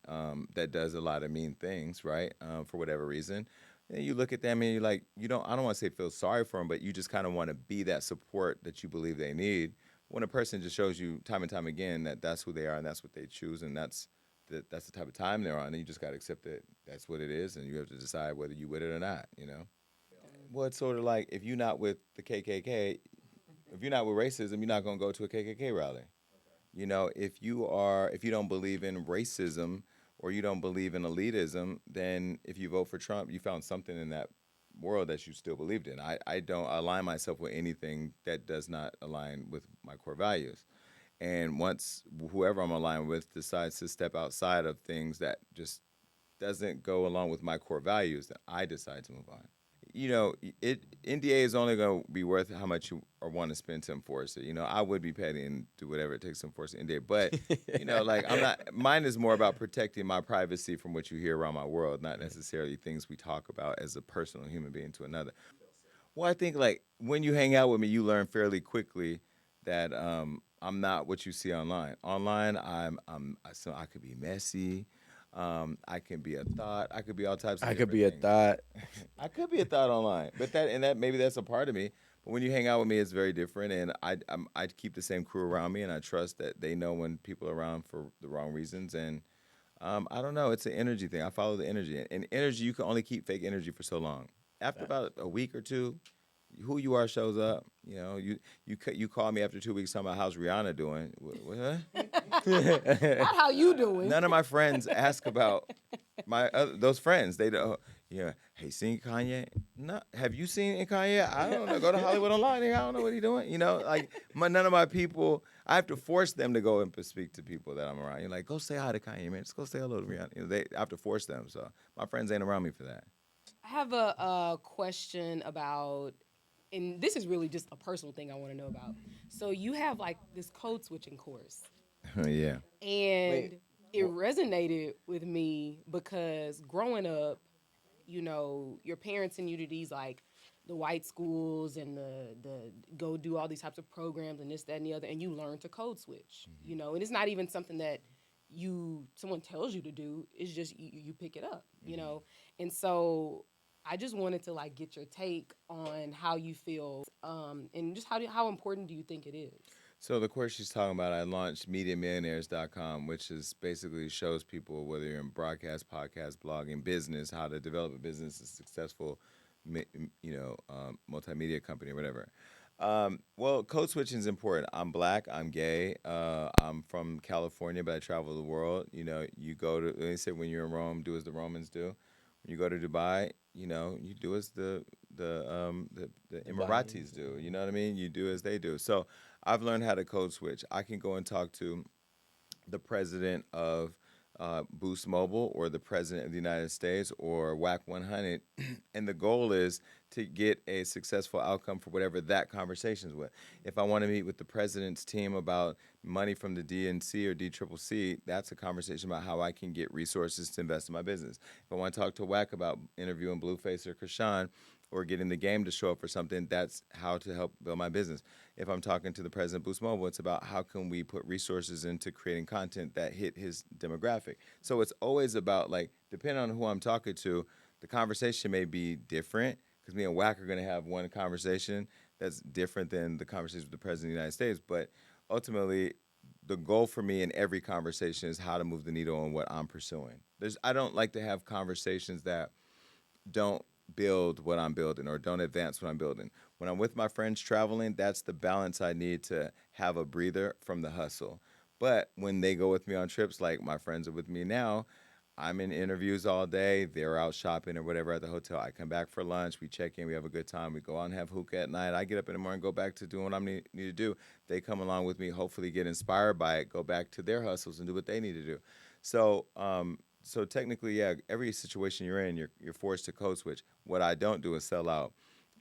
that does a lot of mean things, right? For whatever reason. And you look at them and you're like, you don't. I don't want to say feel sorry for them, but you just kind of want to be that support that you believe they need when a person just shows you time and time again that that's who they are and that's what they choose and that's the type of time they're on, and you just got to accept that that's what it is, and you have to decide whether you with it or not. Well, it's sort of like if you're not with the KKK, if you're not with racism, you're not going to go to a KKK rally. If you don't believe in racism or you don't believe in elitism, then if you vote for Trump, you found something in that world that you still believed in. I don't align myself with anything that does not align with my core values. And once whoever I'm aligned with decides to step outside of things that just doesn't go along with my core values, then I decide to move on. NDA is only going to be worth how much you or want to spend to enforce it. I would be petty and do whatever it takes to enforce the NDA, but like I'm not. Mine is more about protecting my privacy from what you hear around my world, not necessarily things we talk about as a personal human being to another. Well, I think like when you hang out with me, you learn fairly quickly that I'm not what you see online. Online, so I could be messy. I can be a thought. I could be all types of I could different be a things. thought. I could be a thought online, but that maybe that's a part of me. But when you hang out with me, it's very different, and I keep the same crew around me, and I trust that they know when people are around for the wrong reasons. And I don't know, it's an energy thing. I follow the energy, and energy you can only keep fake energy for so long. After about a week or two, who you are shows up. You call me after 2 weeks talking about how's Rihanna doing. Not how you doing. None of my friends ask about my those friends. They don't. Yeah, hey, seen Kanye? No, have you seen Kanye? I don't know. Go to Hollywood Online. I don't know what he's doing. Like none of my people. I have to force them to go and speak to people that I'm around. You're like, go say hi to Kanye, man. Just go say hello to Rihanna. I have to force them. So my friends ain't around me for that. I have a question about, and this is really just a personal thing I want to know about. So you have like this code switching course, Yeah. and Wait. it resonated with me because growing up, your parents send you to these like the white schools and the go do all these types of programs and this, that, and the other, and you learn to code switch, and it's not even something that someone tells you to do. It's just you pick it up, and so I just wanted to like get your take on how you feel, and just how important do you think it is? So the course she's talking about, I launched MediaMillionaires.com, which is basically shows people whether you're in broadcast, podcast, blogging, business, how to develop a business, a successful, multimedia company or whatever. Well, code switching is important. I'm black. I'm gay. I'm from California, but I travel the world. You go to. They say when you're in Rome, do as the Romans do. When you go to Dubai, you do as the Emiratis do. You know what I mean? You do as they do. So I've learned how to code switch. I can go and talk to the president of Boost Mobile or the president of the United States or WAC 100, and the goal is to get a successful outcome for whatever that conversation is with. If I want to meet with the president's team about money from the DNC or DCCC, that's a conversation about how I can get resources to invest in my business. If I want to talk to WAC about interviewing Blueface or Krishan, or getting the game to show up for something, that's how to help build my business. If I'm talking to the president of Boost Mobile, it's about how can we put resources into creating content that hit his demographic. So it's always about, like, depending on who I'm talking to, the conversation may be different because me and Wack are going to have one conversation that's different than the conversation with the president of the United States. But ultimately, the goal for me in every conversation is how to move the needle on what I'm pursuing. I don't like to have conversations that don't build what I'm building or don't advance what I'm building. When I'm with my friends traveling, that's the balance I need to have a breather from the hustle. But when they go with me on trips, like my friends are with me now, I'm in interviews all day. They're out shopping or whatever at the hotel. I come back for lunch. We check in. We have a good time. We go out and have hookah at night. I get up in the morning, go back to doing what I need to do. They come along with me, hopefully get inspired by it, go back to their hustles and do what they need to do. So, so technically, yeah, every situation you're in, you're forced to code switch. What I don't do is sell out.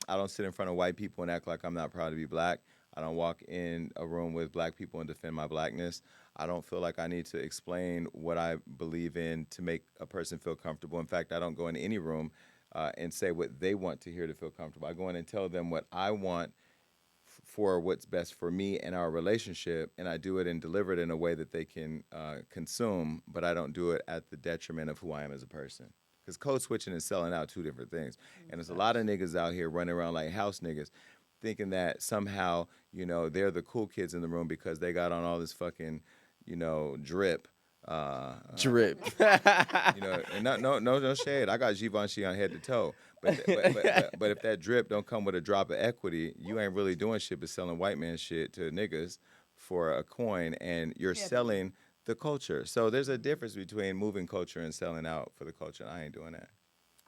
I don't sit in front of white people and act like I'm not proud to be black. I don't walk in a room with black people and defend my blackness. I don't feel like I need to explain what I believe in to make a person feel comfortable. In fact, I don't go in any room and say what they want to hear to feel comfortable. I go in and tell them what I want for what's best for me and our relationship, and I do it and deliver it in a way that they can consume, but I don't do it at the detriment of who I am as a person. Because code switching and selling out, two different things. And there's a lot of niggas out here running around like house niggas, thinking that somehow, they're the cool kids in the room because they got on all this fucking, drip. Drip. And no shade. I got Givenchy on head to toe. But if that drip don't come with a drop of equity, you ain't really doing shit but selling white man shit to niggas for a coin, and you're selling the culture. So there's a difference between moving culture and selling out for the culture. I ain't doing that.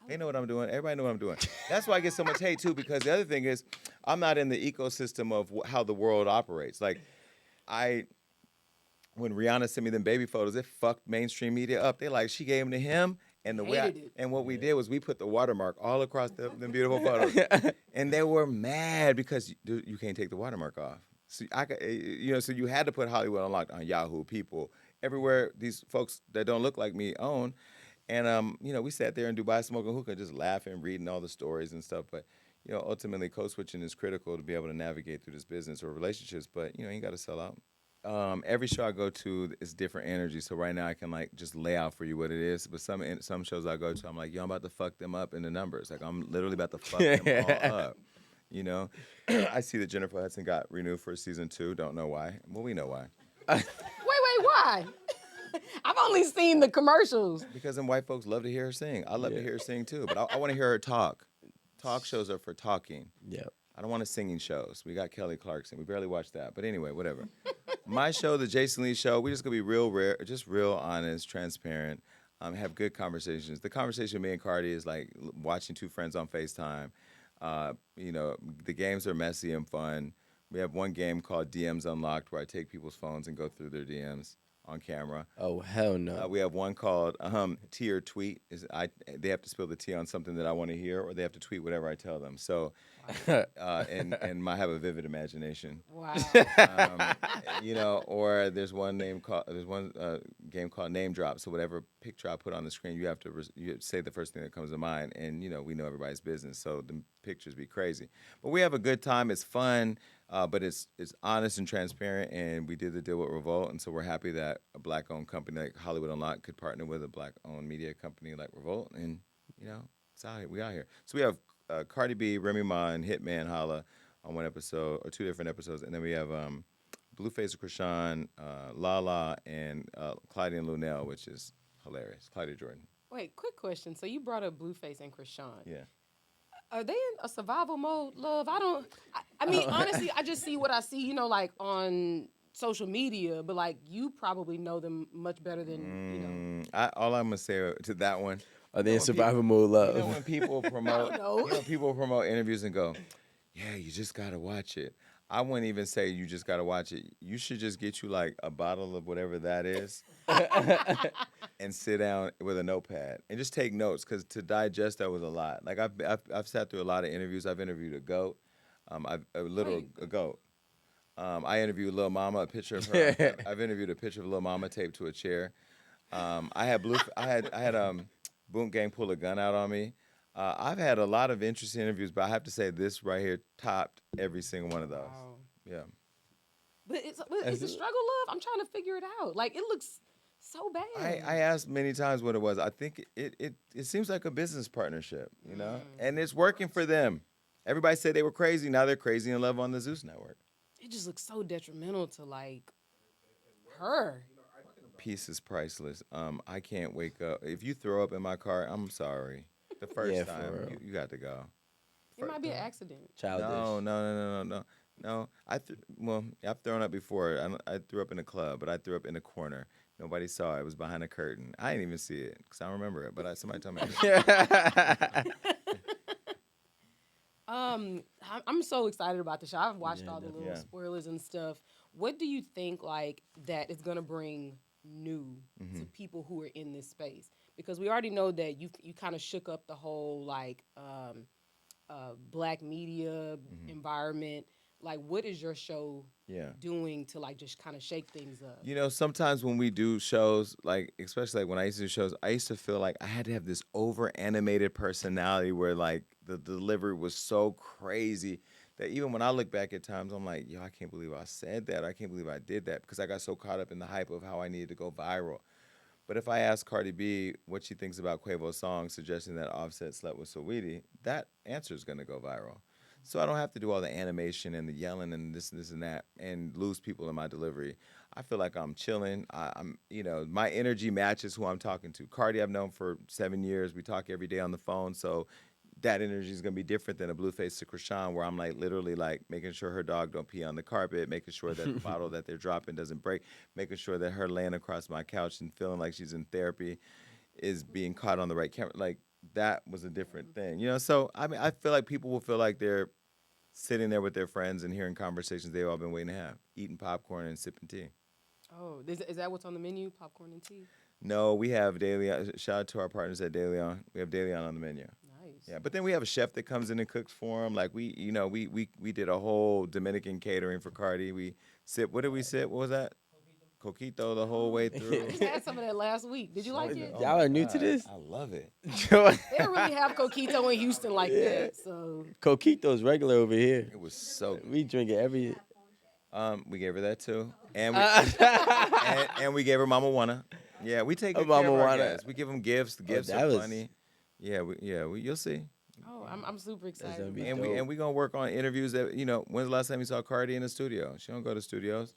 They know what I'm doing. Everybody know what I'm doing. That's why I get so much hate too, because the other thing is I'm not in the ecosystem of how the world operates. Like, when Rihanna sent me them baby photos, it fucked mainstream media up. They like, she gave them to him, and what we did was we put the watermark all across them beautiful photos, and they were mad because you can't take the watermark off. So so you had to put Hollywood Unlocked on Yahoo, People, everywhere these folks that don't look like me own. And we sat there in Dubai smoking hookah, just laughing, reading all the stories and stuff. But ultimately, code switching is critical to be able to navigate through this business or relationships. But you ain't got to sell out. Every show I go to is different energy. So right now I can just lay out for you what it is. But some shows I go to, I'm like, I'm about to fuck them up in the numbers. Like, I'm literally about to fuck them all up. I see that Jennifer Hudson got renewed for season 2. Don't know why. Well, we know why. Wait, why? I've only seen the commercials. Because them white folks love to hear her sing. I love to hear her sing too, but I want to hear her talk. Talk shows are for talking. Yep. I don't want to singing shows. We got Kelly Clarkson. We barely watched that. But anyway, whatever. My show, the Jason Lee Show, we're just going to be real honest, transparent, have good conversations. The conversation with me and Cardi is like watching two friends on FaceTime. The games are messy and fun. We have one game called DMs Unlocked where I take people's phones and go through their DMs on camera. Oh, hell no. We have one called T or Tweet. They have to spill the tea on something that I want to hear, or they have to tweet whatever I tell them. So, and I have a vivid imagination. Wow. Or there's one game called Name Drop. So whatever picture I put on the screen, you have to you say the first thing that comes to mind, and we know everybody's business, so the pictures be crazy. But we have a good time. It's fun. But it's honest and transparent, and we did the deal with Revolt, and so we're happy that a black-owned company like Hollywood Unlocked could partner with a black-owned media company like Revolt, and it's out here. We out here. So we have Cardi B, Remy Ma, and Hitman Holla on one episode or two different episodes, and then we have Blueface Krishan, Lala, and Clyde and Lunel, which is hilarious. Clyde Jordan. Wait, quick question. So you brought up Blueface and Krishan. Yeah. Are they in a survival mode, love? I mean, honestly, I just see what I see, like on social media, but like you probably know them much better than, All I'm going to say to that one. Are they in survival mode, love? When people promote, people promote interviews and go, yeah, you just got to watch it. I wouldn't even say you just got to watch it. You should just get you like a bottle of whatever that is and sit down with a notepad and just take notes, because to digest that was a lot. Like I've sat through a lot of interviews. I've interviewed a goat, a goat. I interviewed Lil Mama, a picture of her. I've interviewed a picture of Lil Mama taped to a chair. I had Boom Gang pull a gun out on me. I've had a lot of interesting interviews, but I have to say this right here topped every single one of those. Wow. Yeah. But is it struggle love? I'm trying to figure it out. Like, it looks so I bad. asked many times what it was. I think it seems like a business partnership, Mm. and it's working for them. Everybody said they were crazy. Now they're crazy in love on the Zeus network. It just looks so detrimental to, like, her. Peace is priceless. I can't wake up. If you throw up in my car, I'm sorry. The Yeah, first for time, real. you got to go. It might be an accident. Childish. No. No, well, I've thrown up before. I threw up in a club, but I threw up in a corner. Nobody saw it. It was behind a curtain. I didn't even see it because I don't remember it. But somebody told me. I'm so excited about the show. I've watched all the definitely. little Yeah. spoilers and stuff. What do you think, like, that is gonna bring new to people who are in this space? Because we already know that you kind of shook up the whole, like, black media environment. Like, what is your show Yeah. doing to, like, just kind of shake things up? Sometimes when we do shows, like especially like when I used to do shows, I used to feel like I had to have this over animated personality where like the delivery was so crazy that even when I look back at times, I'm like, yo, I can't believe I said that. I can't believe I did that because I got so caught up in the hype of how I needed to go viral. But if I ask Cardi B what she thinks about Quavo's song suggesting that Offset slept with Saweetie, that answer is going to go viral. So I don't have to do all the animation and the yelling and this and that and lose people in my delivery. I feel like I'm chilling. My energy matches who I'm talking to. Cardi, I've known for 7 years. We talk every day on the phone, so that energy is gonna be different than a Blueface to Krishan, where I'm like literally like making sure her dog don't pee on the carpet, making sure that the bottle that they're dropping doesn't break, making sure that her laying across my couch and feeling like she's in therapy is being caught on the right camera. Like that was a different thing. So I mean, I feel like people will feel like they're sitting there with their friends and hearing conversations they've all been waiting to have, eating popcorn and sipping tea. Oh, is that what's on the menu? Popcorn and tea. No, we have Daily. Shout out to our partners at Daily On. We have Daily on the menu. Nice. Yeah, but then we have a chef that comes in and cooks for them. Like we did a whole Dominican catering for Cardi. We sip. What did we sip? What was that? Coquito the whole way through. We had some of that last week. Did you like it? Oh Y'all my are new to God, this? I love it. They don't really have coquito in Houston like Yeah. that. So Coquito's regular over here. It was so good. We drink it every. We gave her that too, and we Uh, and we gave her Mama Wanna. Yeah, we take good care Mama of our Wanna. guests. We give them gifts. The gifts that are was- funny. You'll see. I'm super excited. gonna be about And it. dope. we gonna work on interviews that when's the last time you saw Cardi in the studio? She don't go to studios.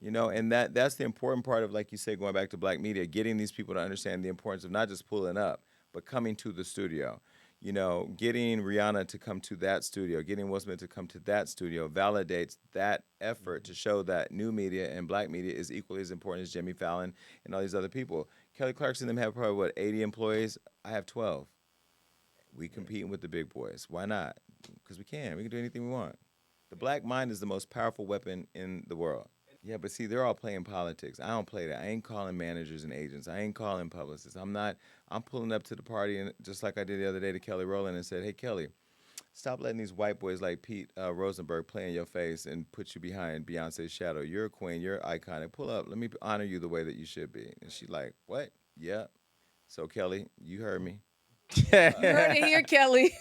And that's the important part of, like you say, going back to black media, getting these people to understand the importance of not just pulling up, but coming to the studio. Getting Rihanna to come to that studio, getting Will Smith to come to that studio validates that effort to show that new media and black media is equally as important as Jimmy Fallon and all these other people. Kelly Clarkson and them have probably, 80 employees? I have 12. We competing with the big boys. Why not? Because we can. We can do anything we want. The black mind is the most powerful weapon in the world. Yeah, but see, they're all playing politics. I don't play that. I ain't calling managers and agents. I ain't calling publicists. I'm not. I'm pulling up to the party, and just like I did the other day to Kelly Rowland and said, "Hey, Kelly, stop letting these white boys like Pete Rosenberg play in your face and put you behind Beyonce's shadow. You're a queen. You're iconic. Pull up. Let me honor you the way that you should be." And she like, "What? Yeah." So Kelly, you heard me. You heard it here, Kelly.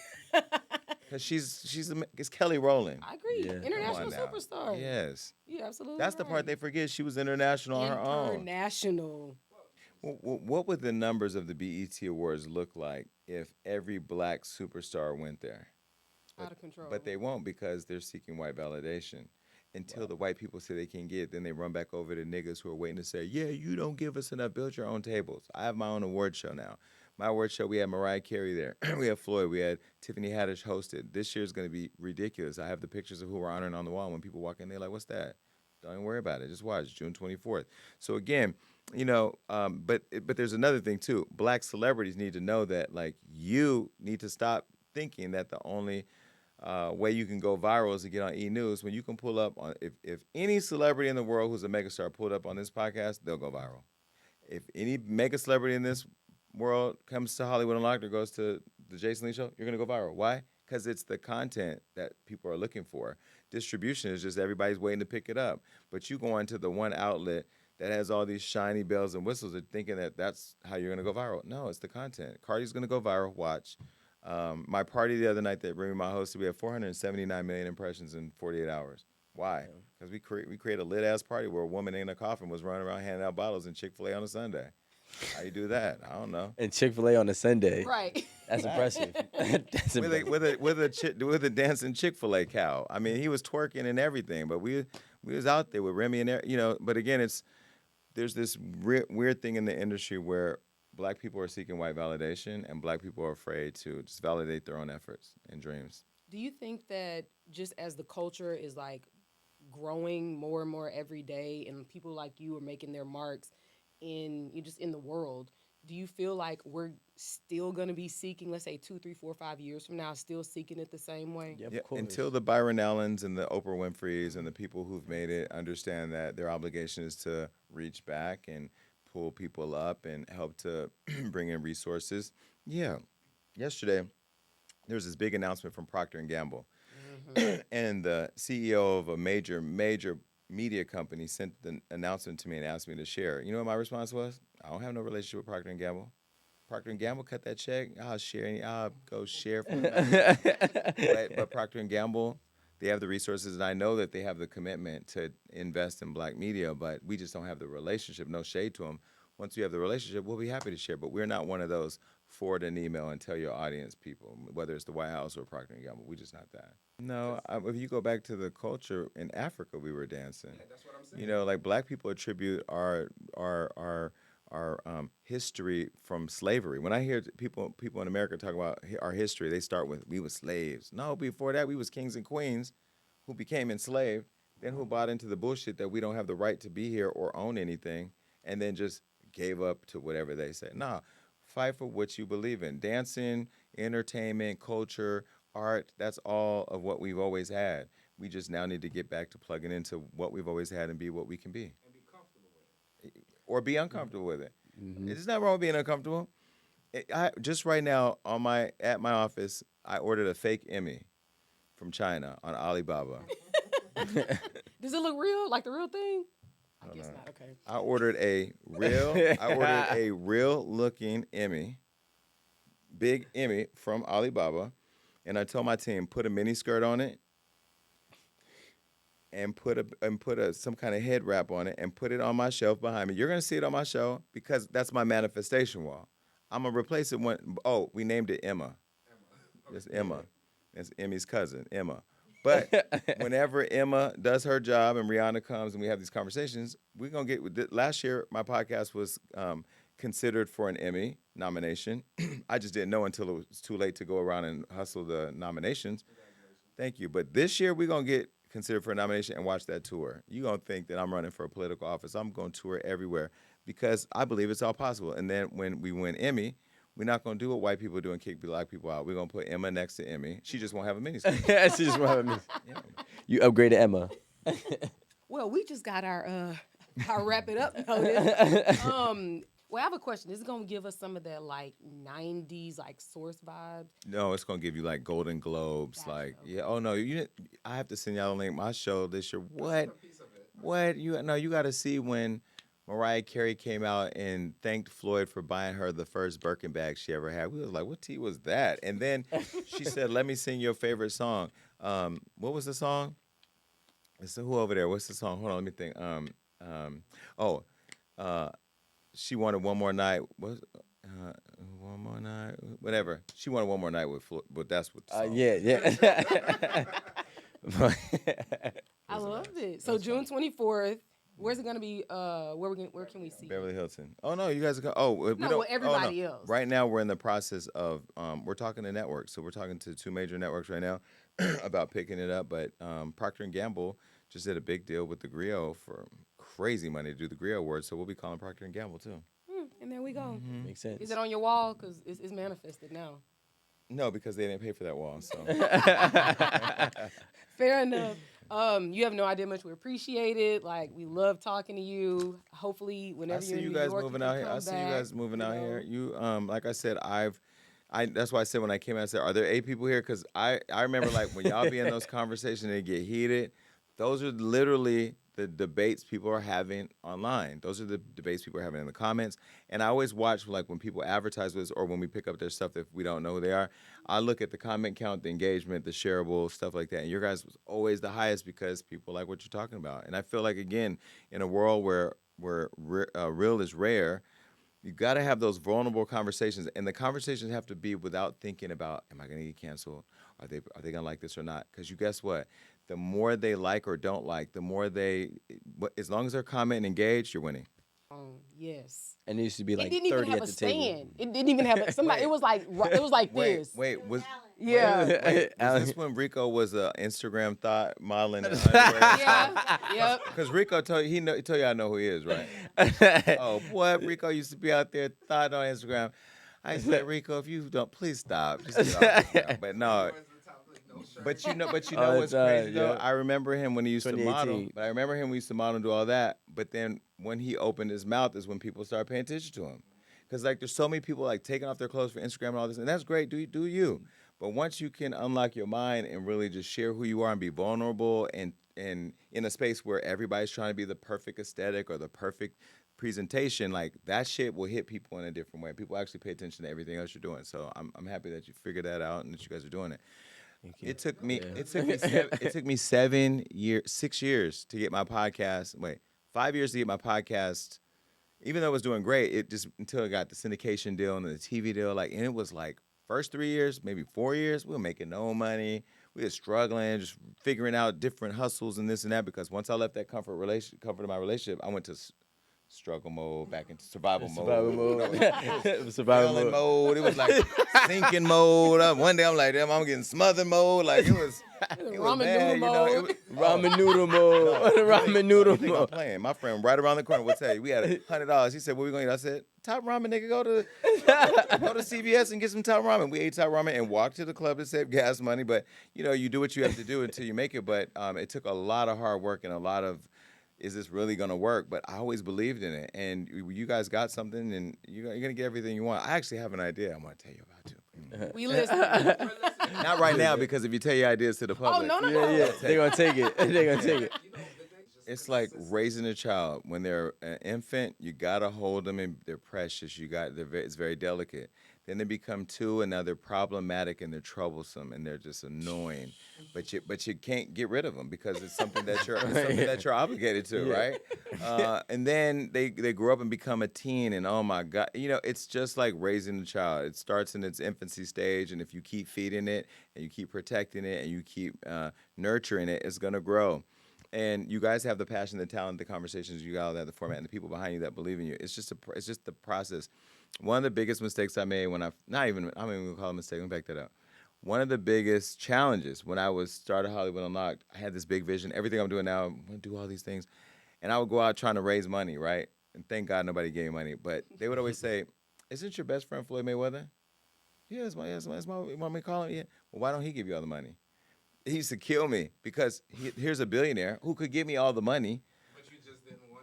Cause it's Kelly Rowland. I agree. Yeah. International Come on now. superstar. Yes. Yeah, absolutely. That's the part they forget. She was international on her own. International. What would the numbers of the BET Awards look like if every black superstar went there? Out of control. But they won't because they're seeking white validation. Until the white people say they can get it, then they run back over to niggas who are waiting to say, yeah, you don't give us enough. Build your own tables. I have my own award show now. My award show, we had Mariah Carey there. We had Floyd. We had Tiffany Haddish hosted. This year's going to be ridiculous. I have the pictures of who we're honoring on the wall. When people walk in, they're like, what's that? Don't even worry about it. Just watch, June 24th. So again, but there's another thing too. Black celebrities need to know that, like, you need to stop thinking that the only way you can go viral is to get on E! News. When you can pull up on, if any celebrity in the world who's a megastar pulled up on this podcast, they'll go viral. If any mega celebrity in this world comes to Hollywood Unlocked or goes to the Jason Lee Show, you're gonna go viral. Why? Because it's the content that people are looking for. Distribution is just everybody's waiting to pick it up. But you go into the one outlet that has all these shiny bells and whistles and thinking that that's how you're gonna go viral. No, it's the content. Cardi's gonna go viral. Watch. My party the other night that Remy Ma hosted, we had 479 million impressions in 48 hours. Why? Because we create a lit ass party where a woman in a coffin was running around handing out bottles in Chick-fil-A on a Sunday. How you do that? I don't know. And Chick-fil-A on a Sunday. Right. That's impressive. That's impressive. With a dancing Chick-fil-A cow. I mean, he was twerking and everything, but we was out there with Remy and But again, there's this weird thing in the industry where black people are seeking white validation and black people are afraid to just validate their own efforts and dreams. Do you think that just as the culture is like growing more and more every day, and people like you are making their marks in the world, do you feel like we're still gonna be seeking, let's say 2, 3, 4, 5 years from now, still seeking it the same way? Yeah, of Yeah, course. until the Byron Allens and the Oprah Winfreys and the people who've made it understand that their obligation is to reach back and pull people up and help to bring in resources. Yeah, yesterday there was this big announcement from Procter and Gamble, and the CEO of a major media company sent the announcement to me and asked me to share. You know what my response was? I don't have no relationship with Procter and Gamble. Procter and Gamble cut that check. I'll share. I'll go share from the but Procter and Gamble, they have the resources, and I know that they have the commitment to invest in black media. But we just don't have the relationship. No shade to them. Once we have the relationship, we'll be happy to share. But we're not one of those forward an email and tell your audience people, whether it's the White House or Procter and Gamble. We're just not that. No, if you go back to the culture in Africa, we were dancing. Yeah, that's what I'm saying. Like black people attribute our history from slavery. When I hear people in America talk about our history, they start with we were slaves. No, before that we was kings and queens who became enslaved, then who bought into the bullshit that we don't have the right to be here or own anything, and then just gave up to whatever they say. Nah, fight for what you believe in. Dancing, entertainment, culture, art, that's all of what we've always had. We just now need to get back to plugging into what we've always had and be what we can be. And be comfortable with it. Or be uncomfortable with it. It's not wrong with being uncomfortable. Just right now at my office, I ordered a fake Emmy from China on Alibaba. Does it look real, like the real thing? I guess not. Okay. I ordered a real looking Emmy, big Emmy from Alibaba, and I told my team put a mini skirt on it, and put some kind of head wrap on it, and put it on my shelf behind me. You're gonna see it on my show because that's my manifestation wall. I'm gonna replace it we named it Emma. It's Emma. It's Emmy's cousin, Emma. But whenever Emma does her job and Rihanna comes and we have these conversations, we're going to get. Last year, my podcast was considered for an Emmy nomination. I just didn't know until it was too late to go around and hustle the nominations. Thank you. But this year, we're going to get considered for a nomination and watch that tour. You're going to think that I'm running for a political office. I'm going to tour everywhere because I believe it's all possible. And then when we win Emmy, we're not going to do what white people do and kick black people out. We're going to put Emma next to Emmy. She just won't have a miniskirt. She just won't have a miniskirt. Yeah. You upgraded Emma. Well, we just got our wrap it up notice. Well, I have a question. Is it going to give us some of that like 90s like Source vibes? No, it's going to give you like Golden Globes. Gotcha. Like, yeah. Oh no, I have to send y'all a link. My show this year. What? What? You got to see when Mariah Carey came out and thanked Floyd for buying her the first Birkin bag she ever had. We was like, what tea was that? And then she said, let me sing your favorite song. What was the song? So who over there? What's the song? Hold on, let me think. She wanted One More Night. One More Night? Whatever. She wanted One More Night with Floyd, but that's what the song yeah. I loved it. So June 24th. Where's it gonna be? Where can we see? Beverly Hilton. Oh no, you guys are going. No, everybody else. Right now, we're in the process of we're talking to networks. So we're talking to 2 major networks right now about picking it up. But Procter and Gamble just did a big deal with the Griot for crazy money to do the Griot Awards. So we'll be calling Procter and Gamble too. And there we go. Mm-hmm. Makes sense. Is it on your wall? Because it's manifested now. No, because they didn't pay for that wall. So fair enough. You have no idea how much we appreciate it. Like, we love talking to you. Hopefully, whenever you're in New York, moving out here. I see you guys moving out here. You, like I said, that's why I said when I came out, I said, are there 8 people here? Because I remember like when y'all be in those conversations and they get heated, those are literally the debates people are having online. Those are the debates people are having in the comments. And I always watch like when people advertise with us or when we pick up their stuff if we don't know who they are. I look at the comment count, the engagement, the shareable stuff like that. And your guys was always the highest because people like what you're talking about. And I feel like again, in a world where real is rare, you got to have those vulnerable conversations, and the conversations have to be without thinking about, am I going to get canceled? Are they going to like this or not? Because you guess what? The more they like or don't like, the more as long as they're commenting and engaged, you're winning. Yes. And it used to be It like didn't even 30 have at a the table. stand. It didn't even have somebody. Wait. It was like Wait, this. wait, was Yeah. wait, was Alan. this when Rico was a Instagram thought modeling in underwear? Yeah. Yep. Because Rico told you he told you I know who he is, right? Oh boy, Rico used to be out there thought on Instagram. I said, Rico, if you don't, please stop. Just get off this now. But no, but you know All the what's crazy time, though? yeah. I remember him when he used to model. 2018. But I remember him when he used to model and do all that. But then when he opened his mouth is when people started paying attention to him. Because like there's so many people like taking off their clothes for Instagram and all this, and that's great. Do you? But once you can unlock your mind and really just share who you are and be vulnerable and in a space where everybody's trying to be the perfect aesthetic or the perfect presentation, like that shit will hit people in a different way. People actually pay attention to everything else you're doing. So I'm happy that you figured that out and that you guys are doing it. Thank you. It took me 6 years to get my podcast. Wait, 5 years to get my podcast. Even though it was doing great, it just until it got the syndication deal and the TV deal. Like, and it was like first 3 years, maybe 4 years, we were making no money. We were struggling, just figuring out different hustles and this and that. Because once I left that comfort of my relationship, I went to struggle mode, back into survival Survival mode. mode. Survival Failing mode. mode. It was like sinking mode. One day I'm like, damn, I'm getting smothered mode. Like it was Ramen bad, noodle It mode. was, Ramen noodle mode. Ramen no, noodle you think I'm mode. playing? My friend right around the corner will tell you. We had $100. He said, "What we gonna eat?" I said, "Top ramen, nigga. Go to CVS and get some top ramen." We ate top ramen and walked to the club to save gas money. But you do what you have to do until you make it. But it took a lot of hard work and a lot of is this really going to work? But I always believed in it. And you guys got something, and you're going to get everything you want. I actually have an idea I'm going to tell you about, too. We listen. Not right now, because if you tell your ideas to the public. no. Yeah. They're going to take it. They're going to take it. It's like raising a child. When they're an infant, you got to hold them, and they're precious. It's very delicate. Then they become two, and now they're problematic, and they're troublesome, and they're just annoying. But you can't get rid of them because it's something that you're obligated to, right? And then they grow up and become a teen, and oh my God, it's just like raising a child. It starts in its infancy stage, and if you keep feeding it, and you keep protecting it, and you keep nurturing it, it's gonna grow. And you guys have the passion, the talent, the conversations you got, all that, the format, and the people behind you that believe in you. It's just the process. One of the biggest mistakes I made I'm not even gonna call it a mistake. Let me back that up. One of the biggest challenges when I was started Hollywood Unlocked, I had this big vision. Everything I'm doing now, I'm gonna do all these things, and I would go out trying to raise money, right? And thank God nobody gave me money. But they would always say, "Isn't your best friend Floyd Mayweather?" Yeah, you want me to call him? Yeah. Well, why don't he give you all the money? He used to kill me because here's a billionaire who could give me all the money,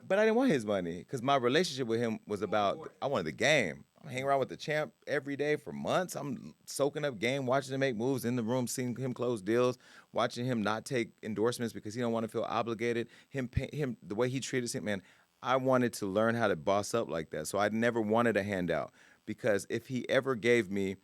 but I didn't want his money because my relationship with him was about I wanted the game. I'm hanging around with the champ every day for months. I'm soaking up game, watching him make moves in the room, seeing him close deals, watching him not take endorsements because he don't want to feel obligated. Him the way he treated him, man. I wanted to learn how to boss up like that. So I never wanted a handout because if he ever gave me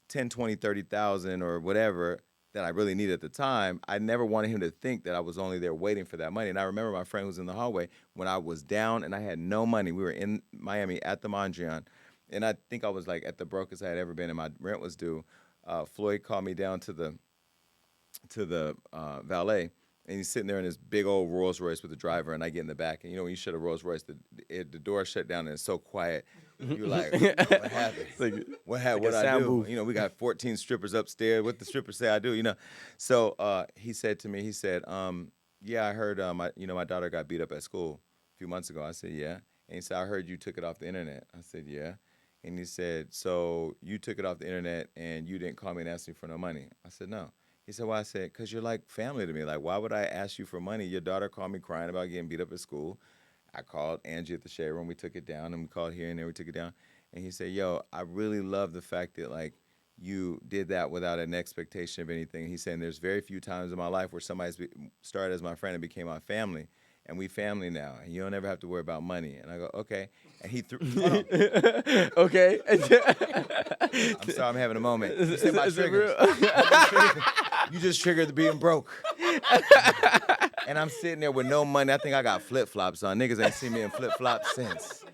10, 20, 30,000 or whatever that I really needed at the time, I never wanted him to think that I was only there waiting for that money. And I remember my friend who was in the hallway when I was down and I had no money. We were in Miami at the Mondrian, and I think I was like at the brokest I had ever been, and my rent was due. Floyd called me down to the valet, and he's sitting there in his big old Rolls Royce with the driver, and I get in the back, and when you shut a Rolls Royce, the door shut down and it's so quiet. You're like, what happened? What happened? What I do? booth. We got 14 strippers upstairs. What the strippers say I do? So he said to me, yeah, I heard my daughter got beat up at school a few months ago. I said, yeah. And he said, I heard you took it off the internet. I said, yeah. And he said, so you took it off the internet and you didn't call me and ask me for no money. I said, no. He said, well, I said, because you're like family to me. Like, why would I ask you for money? Your daughter called me crying about getting beat up at school. I called Angie at the shade room. We took it down, and we called here and there. We took it down. And he said, yo, I really love the fact that, like, you did that without an expectation of anything. He's saying there's very few times in my life where somebody's started as my friend and became my family, and we family now, and you don't ever have to worry about money. And I go, okay. And he threw. Okay. I'm sorry, I'm having a moment. You said my triggers. You just triggered the being broke. And I'm sitting there with no money. I think I got flip-flops on. Niggas ain't seen me in flip-flops since.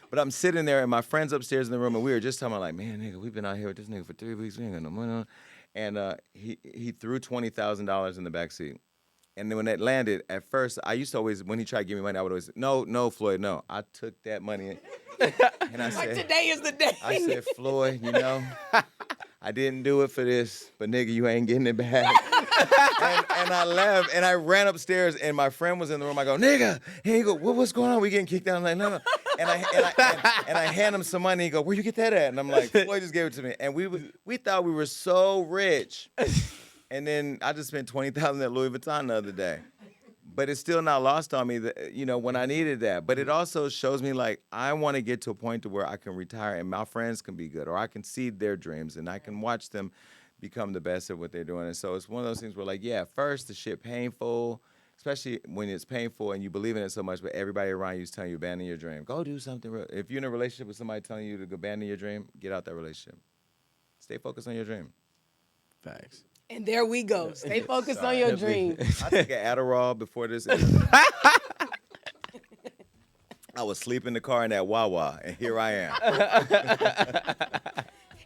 But I'm sitting there, and my friend's upstairs in the room, and we were just talking about, like, man, nigga, we've been out here with this nigga for 3 weeks. We ain't got no money on. And he threw $20,000 in the backseat. And then when it landed, at first, I used to always, when he tried to give me money, I would always, no, Floyd, no. I took that money, and I said, today is the day. I said, Floyd, you know, I didn't do it for this, but nigga, you ain't getting it back. and I left, and I ran upstairs, and my friend was in the room. I go, nigga, and he go, what's going on? We getting kicked out? I'm like, no. And I hand him some money. He go, where you get that at? And I'm like, Floyd just gave it to me. And we thought we were so rich. And then I just spent $20,000 at Louis Vuitton the other day. But it's still not lost on me that, you know, when I needed that. But it also shows me, like, I want to get to a point to where I can retire and my friends can be good, or I can see their dreams and I can watch them become the best at what they're doing. And so it's one of those things where, like, yeah, first the shit painful, especially when it's painful and you believe in it so much, but everybody around you is telling you abandon your dream. Go do something real. If you're in a relationship with somebody telling you to go abandon your dream, get out that relationship. Stay focused on your dream. Facts. And there we go. Stay focused on your dream. I took an Adderall before this. I was sleeping in the car in that Wawa, and here I am.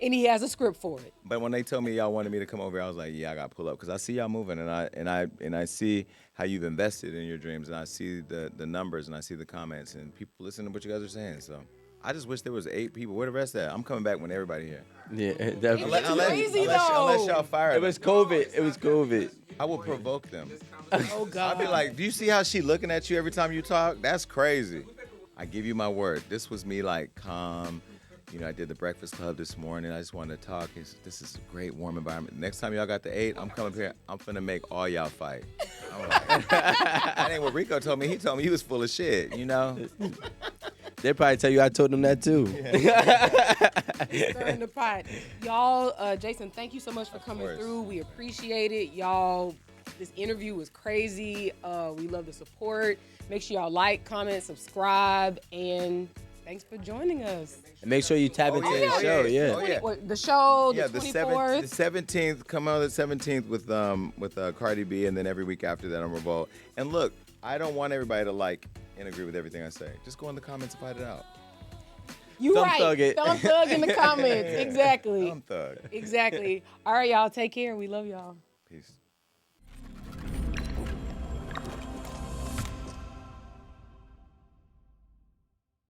And he has a script for it. But when they told me y'all wanted me to come over, I was like, yeah, I got to pull up because I see y'all moving, and I see how you've invested in your dreams, and I see the numbers, and I see the comments, and people listen to what you guys are saying. So I just wish there was 8 people. Where the rest at? I'm coming back when everybody here. Yeah, definitely. Unless y'all fire them. It was COVID. I will provoke them. Oh, God. I'll be like, do you see how she looking at you every time you talk? That's crazy. I give you my word. This was me, like, calm. You know, I did the Breakfast Club this morning. I just wanted to talk. This is a great, warm environment. Next time y'all got the 8, I'm coming up here. I'm finna make all y'all fight. I'm like, that ain't what Rico told me. He told me he was full of shit, you know? They probably tell you I told them that too. Stirring the pot. Y'all, Jason, thank you so much for coming through. We appreciate it. Y'all, this interview was crazy. We love the support. Make sure y'all like, comment, subscribe, and thanks for joining us. And make sure you tap into the show. Yeah. Oh, yeah. The show, the 24th. 24th. The 17th, come out the 17th with Cardi B, and then every week after that on Revolt. And look, I don't want everybody to like and agree with everything I say. Just go in the comments and fight it out. You Thumb right. thug it. Thumb thug in the comments. Exactly. Thumb thug. Exactly. All right, y'all. Take care. We love y'all. Peace.